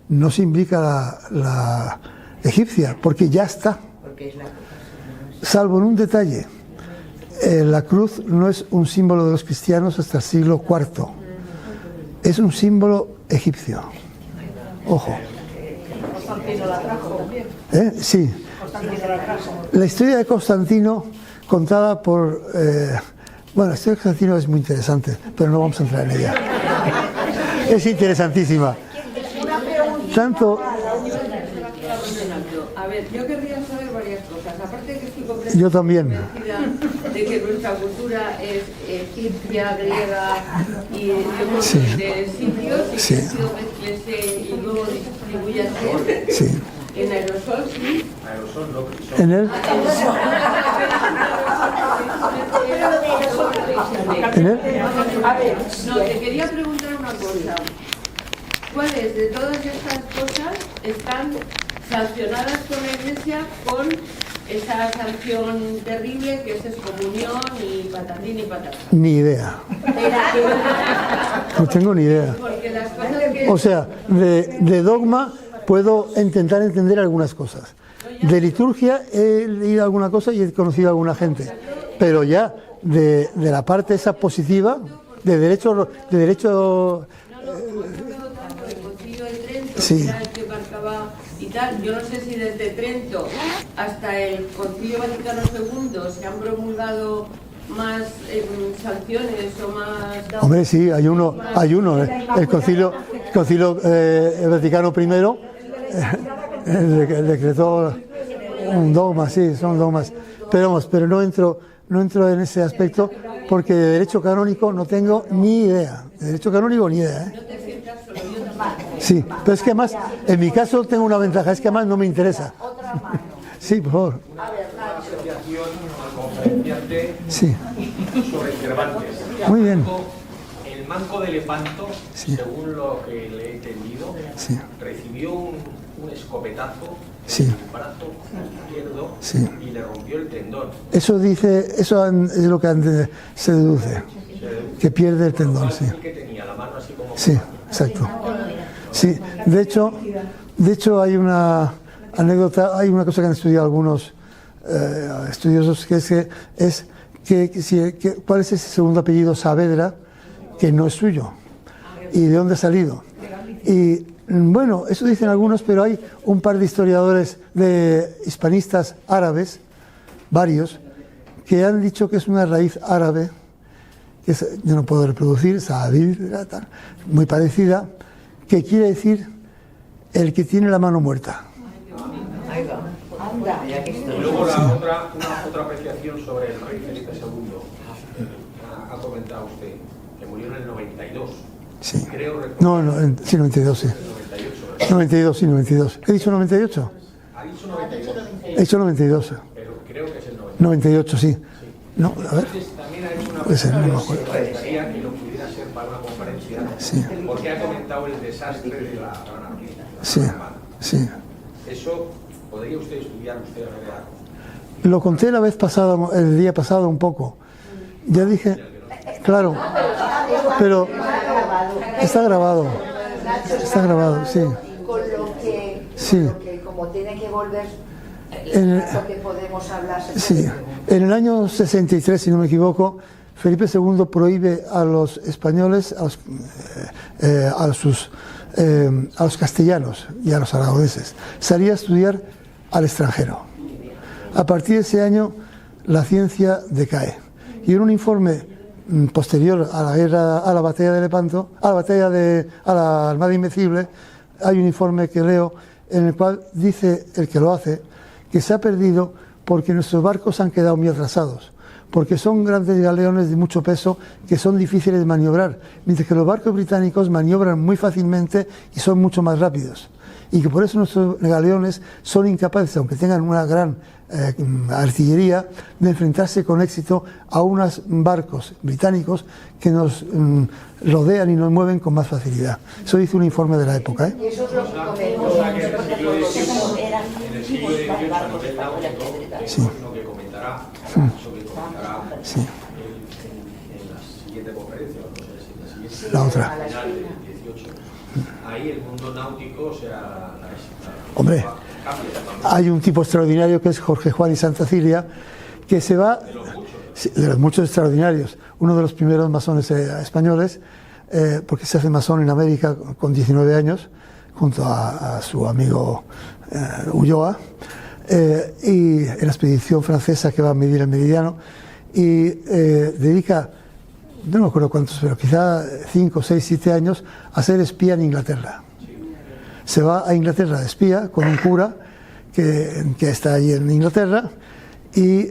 no se imbrica la egipcia, porque ya está. Salvo en un detalle, la cruz no es un símbolo de los cristianos hasta el siglo IV. Es un símbolo egipcio. Ojo. Constantino la trajo también. Sí. La historia de Constantino, contada por... bueno, la historia de Constantino es muy interesante, pero no vamos a entrar en ella. Es interesantísima. Tanto... A ver, yo querría saber varias cosas. Aparte de que estoy completamente yo también convencida de que nuestra cultura es egipcia, griega y de un montón sí. de sitios, y sí. que ha sido mezclese y luego distribúyase sí. en aerosol, sí. Aerosol no. ¿En él? ¿En él? A ver, no, te quería preguntar una cosa. ¿Cuáles de todas estas cosas están sancionadas por la Iglesia con esa sanción terrible que es excomunión y patatín y patatán? Ni idea. No tengo ni idea. Porque las cosas que... O sea, de dogma puedo intentar entender algunas cosas. De liturgia he leído alguna cosa y he conocido a alguna gente. Pero ya de la parte esa positiva, de derecho sí. Que marcaba y tal. Yo no sé si desde Trento hasta el Concilio Vaticano II se han promulgado más sanciones o más... Hombre, sí, hay uno. El Concilio Vaticano I decretó un dogma, sí, son dogmas. Pero vamos, no entro en ese aspecto porque de derecho canónico no tengo ni idea. De derecho canónico ni idea, ¿eh? Sí, pero es que además, en mi caso tengo una ventaja, es que además no me interesa. Sí, por favor. Sí. Sobre Cervantes. Muy bien. El manco de Lepanto, sí. según lo que le he entendido, sí. Recibió un escopetazo sí. en el brazo izquierdo sí. y le rompió el tendón. Eso es lo que se deduce, que pierde el tendón, sí. Que tenía la mano así como... Sí, exacto. Sí, de hecho hay una anécdota, hay una cosa que han estudiado algunos estudiosos, que es cuál es ese segundo apellido Saavedra, que no es suyo, y de dónde ha salido. Y bueno, eso dicen algunos, pero hay un par de historiadores hispanistas árabes, varios, que han dicho que es una raíz árabe, que yo no puedo reproducir, Saavedra, muy parecida, que quiere decir el que tiene la mano muerta. Y luego una otra apreciación sobre el rey Felipe II. Ha comentado usted que murió en el 92. Sí. Creo sí, 92, sí. 92, sí, 92. ¿He dicho 98? Ha dicho 92. He dicho 92. Pero creo que es el 98. 98, sí. No, a ver. También ha hecho una no me acuerdo. pregunta que lo pudiera ser para una conferencia. Sí. Porque ha comentado el desastre de la Gran Armada. Sí, sí. Eso podría usted estudiar Lo conté la vez pasada, el día pasado un poco. Ya dije, claro, pero está grabado. Está grabado, sí. Con lo que, sí. Como tiene que volver, lo que podemos hablar. Sí, en el año 63, si no me equivoco, Felipe II prohíbe a los españoles, a los castellanos y a los aragoneses salir a estudiar al extranjero. A partir de ese año, la ciencia decae. Y en un informe posterior a la batalla de Lepanto, a la Armada Invencible, hay un informe que leo en el cual dice el que lo hace que se ha perdido porque nuestros barcos han quedado muy atrasados, porque son grandes galeones de mucho peso que son difíciles de maniobrar, mientras que los barcos británicos maniobran muy fácilmente y son mucho más rápidos. Y que por eso nuestros galeones son incapaces, aunque tengan una gran artillería, de enfrentarse con éxito a unos barcos británicos que nos rodean y nos mueven con más facilidad. Eso dice un informe de la época, ¿eh? Eso es lo que en el siglo XVIII, a nivel náutico, sí. lo que comentará, sí. en la siguiente conferencia, no sé si la siguiente, la otra. final del 18. Ahí el mundo náutico, o sea, hombre, hay un tipo extraordinario que es Jorge Juan y Santa Cilia, que se va, de los muchos extraordinarios, uno de los primeros masones españoles, porque se hace masón en América con 19 años, junto a su amigo Ulloa, y en la expedición francesa que va a medir el meridiano, y dedica, no me acuerdo cuántos, pero quizá 5, 6, 7 años a ser espía en Inglaterra. Se va a Inglaterra de espía con un cura que está allí en Inglaterra y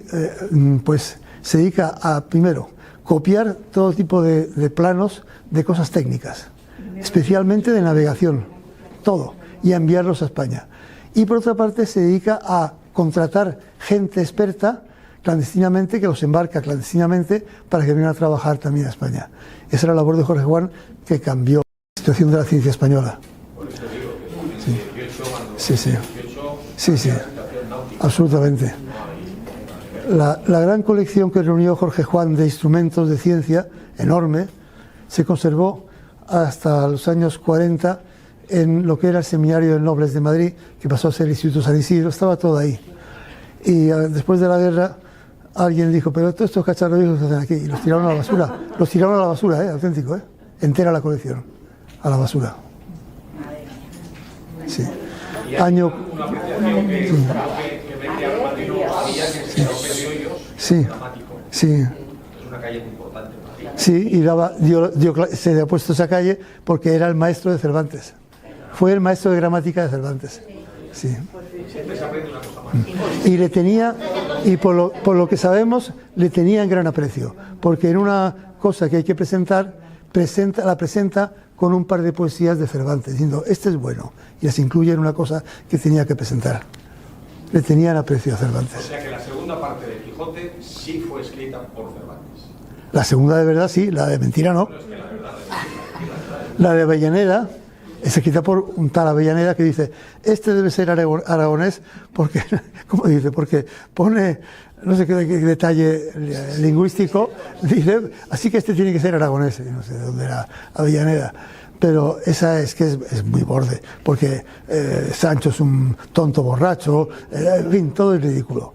pues se dedica a, primero, copiar todo tipo de planos de cosas técnicas, especialmente de navegación, todo, y a enviarlos a España. Y por otra parte se dedica a contratar gente experta clandestinamente, que los embarca clandestinamente para que vengan a trabajar también a España. Esa era la labor de Jorge Juan, que cambió la situación de la ciencia española. Sí, sí, sí, sí, absolutamente. La gran colección que reunió Jorge Juan de instrumentos de ciencia, enorme, se conservó hasta los años 40 en lo que era el Seminario de Nobles de Madrid, que pasó a ser el Instituto San Isidro, estaba todo ahí. Y después de la guerra, alguien dijo, pero todos estos cacharros viejos que hacen aquí, y los tiraron a la basura. Los tiraron a la basura, auténtico, entera la colección, a la basura. Sí. Año... Una apreciación que vende a Madrid no sabía que se rompe de hoyos, sí, dramático. Sí. Es una calle muy importante en Madrid. Sí, y se ha puesto esa calle porque era el maestro de Cervantes. Fue el maestro de gramática de Cervantes. Sí. Siempre se aprende una cosa más. Y le tenía, y por lo que sabemos, le tenía en gran aprecio, porque en una cosa que hay que presentar, la presenta con un par de poesías de Cervantes, diciendo, este es bueno, y las incluye en una cosa que tenía que presentar. Le tenía en aprecio a Cervantes. O sea que la segunda parte de Quijote sí fue escrita por Cervantes. La segunda de verdad sí, la de mentira no. La de Avellaneda es escrita por un tal Avellaneda que dice, este debe ser aragonés, porque, ¿cómo dice? Porque pone, no sé qué detalle lingüístico, dice, así que este tiene que ser aragonés, no sé de dónde era Avellaneda. Pero esa es que es muy borde, porque Sancho es un tonto borracho, en fin, todo es ridículo.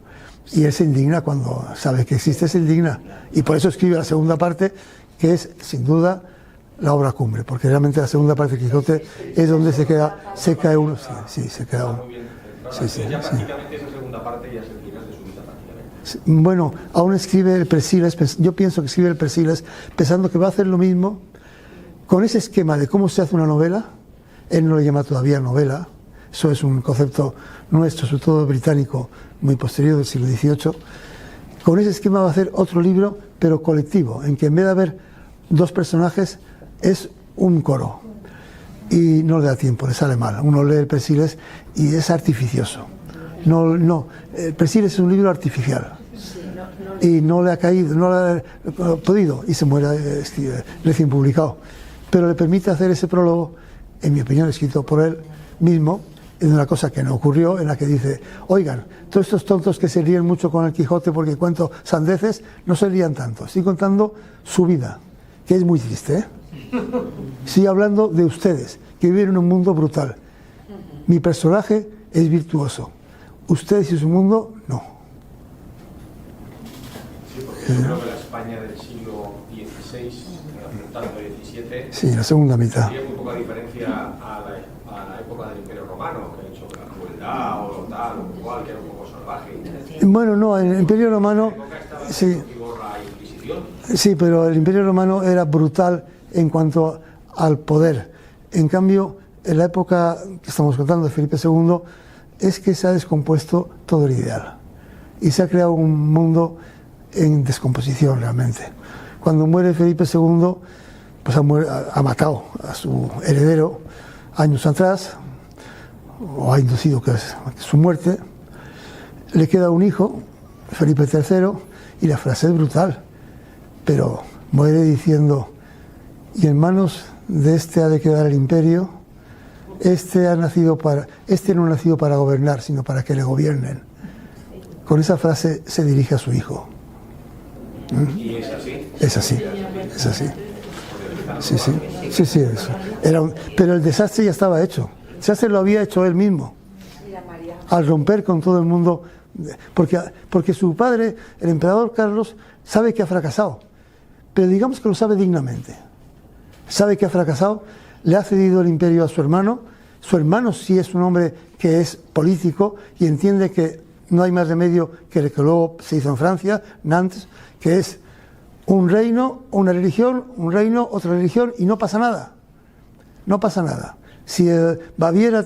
Y él se indigna cuando sabe que existe, se indigna. Y por eso escribe la segunda parte, que es, sin duda, la obra cumbre, porque realmente la segunda parte de Quijote es donde se cae uno. Sí, se queda uno. Ya prácticamente esa segunda parte ya es el final de su vida prácticamente. Bueno, aún escribe el Persiles, yo pienso que escribe el Persiles pensando que va a hacer lo mismo con ese esquema de cómo se hace una novela. Él no le llama todavía novela, eso es un concepto nuestro, sobre todo británico, muy posterior del siglo XVIII. Con ese esquema va a hacer otro libro, pero colectivo, en que en vez de haber dos personajes, es un coro. Y no le da tiempo, le sale mal. Uno lee el Persiles y es artificioso. El Persiles es un libro artificial. Y no le ha caído, no le ha podido, y se muere recién publicado. Pero le permite hacer ese prólogo, en mi opinión, escrito por él mismo, en una cosa que no ocurrió, en la que dice, oigan, todos estos tontos que se ríen mucho con el Quijote porque cuento sandeces, no se rían tanto. Estoy contando su vida, que es muy triste, ¿eh? Estoy hablando de ustedes, que viven en un mundo brutal. Mi personaje es virtuoso. Ustedes y su mundo, no. Sí, porque yo creo que la España del siglo XVI, apuntando el XVII, sí, la segunda mitad. Tiene muy poca diferencia a la época del Imperio Romano, que ha hecho la crueldad o tal, o igual, que era un poco salvaje. Bueno, no, en el Imperio Romano, sí, sí, pero el Imperio Romano era brutal en cuanto al poder. En cambio, en la época que estamos contando de Felipe II, es que se ha descompuesto todo el ideal y se ha creado un mundo en descomposición realmente. Cuando muere Felipe II, pues ha matado a su heredero años atrás, o ha inducido que es su muerte. Le queda un hijo, Felipe III, y la frase es brutal, pero muere diciendo, y en manos de este ha de quedar el imperio. Este no ha nacido para gobernar, sino para que le gobiernen. Con esa frase se dirige a su hijo. ¿Y es así? Es así, es así. Sí, sí, sí, sí, eso. Pero el desastre ya estaba hecho. El desastre lo había hecho él mismo. Al romper con todo el mundo. Porque su padre, el emperador Carlos, sabe que ha fracasado. Pero digamos que lo sabe dignamente. Sabe que ha fracasado, le ha cedido el imperio a su hermano sí es un hombre que es político y entiende que no hay más remedio que el que luego se hizo en Francia, Nantes, que es un reino, una religión, un reino, otra religión, y no pasa nada. No pasa nada. Si Baviera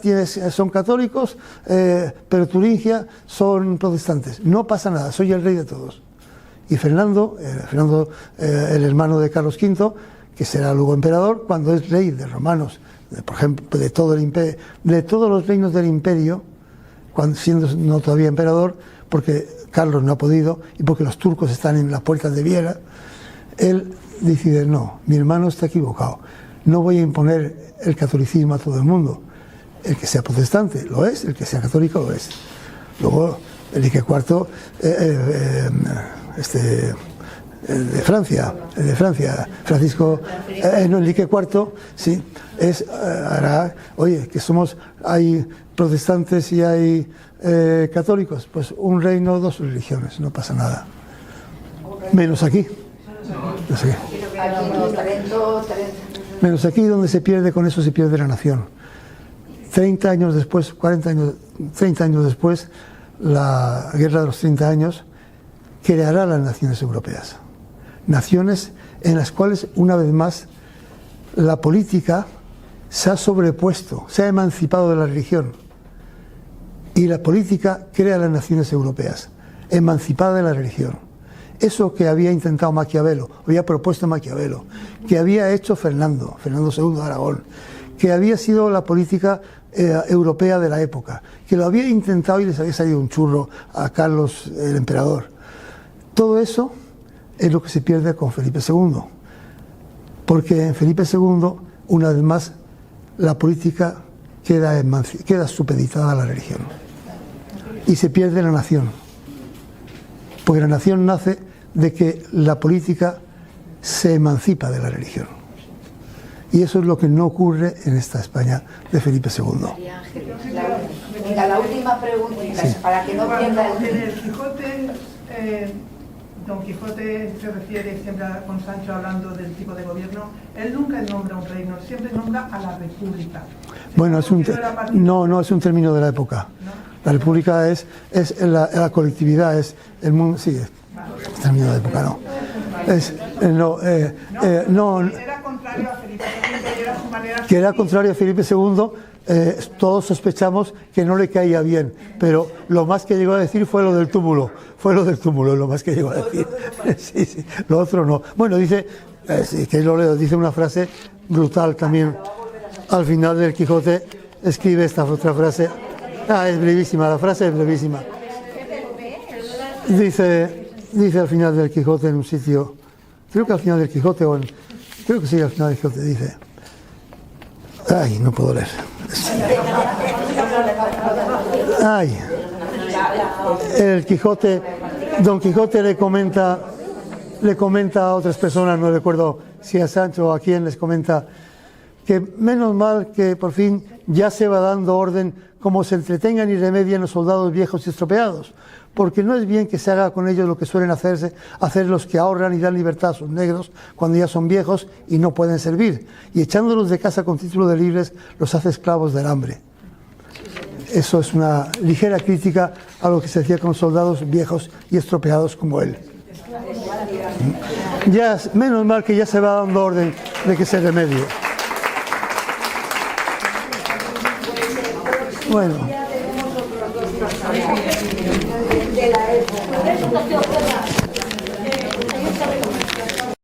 son católicos, pero Turingia son protestantes, no pasa nada, soy el rey de todos. Y Fernando, el hermano de Carlos V, que será luego emperador, cuando es rey de romanos, por ejemplo, de todo el imperio, de todos los reinos del imperio, siendo no todavía emperador, porque Carlos no ha podido y porque los turcos están en las puertas de Viera, él decide: no, mi hermano está equivocado, no voy a imponer el catolicismo a todo el mundo. El que sea protestante lo es, el que sea católico lo es. Luego Enrique IV, de Francia, Francisco, Enrique IV, sí, hará, oye, que hay protestantes y hay católicos, pues un reino, dos religiones, no pasa nada. Menos aquí. Menos aquí, donde se pierde, con eso se pierde la nación. 30 años después, 30 años después, la guerra de los 30 años creará las naciones europeas. Naciones en las cuales, una vez más, la política se ha sobrepuesto, se ha emancipado de la religión. Y la política crea las naciones europeas, emancipada de la religión. Eso que había intentado Maquiavelo, había propuesto Maquiavelo, que había hecho Fernando II de Aragón, que había sido la política europea de la época, que lo había intentado y les había salido un churro a Carlos el emperador. Todo eso es lo que se pierde con Felipe II, porque en Felipe II, una vez más, la política queda supeditada a la religión y se pierde la nación, porque la nación nace de que la política se emancipa de la religión. Y eso es lo que no ocurre en esta España de Felipe II. La última pregunta, sí, para que no pierda el... En el Quijote, Don Quijote se refiere siempre con Sancho hablando del tipo de gobierno. Él nunca nombra un reino, siempre nombra a la república. Bueno, es un término de la época. ¿No? La república es la colectividad, es el mundo, sí, es término de la época, no. Era contrario a Felipe II, era su manera... Que era contrario a Felipe II, todos sospechamos que no le caía bien, pero lo más que llegó a decir fue lo del túmulo, lo más que llegó a decir. Sí, lo otro no. Bueno, dice, que lo leo, dice una frase brutal también, al final del Quijote, escribe esta otra frase. Es brevísima, la frase es brevísima. Dice al final del Quijote en un sitio, creo que al final del Quijote, creo que sí, al final del Quijote dice, no puedo leer. El Quijote, Don Quijote le comenta a otras personas, no recuerdo si a Sancho o a quién, les comenta que menos mal que por fin ya se va dando orden como se entretengan y remedien los soldados viejos y estropeados, porque no es bien que se haga con ellos lo que suelen hacer los que ahorran y dan libertad a sus negros cuando ya son viejos y no pueden servir, y echándolos de casa con título de libres los hace esclavos del hambre. Eso es una ligera crítica a lo que se hacía con soldados viejos y estropeados como él. Ya, menos mal que ya se va dando orden de que se remedie. Bueno.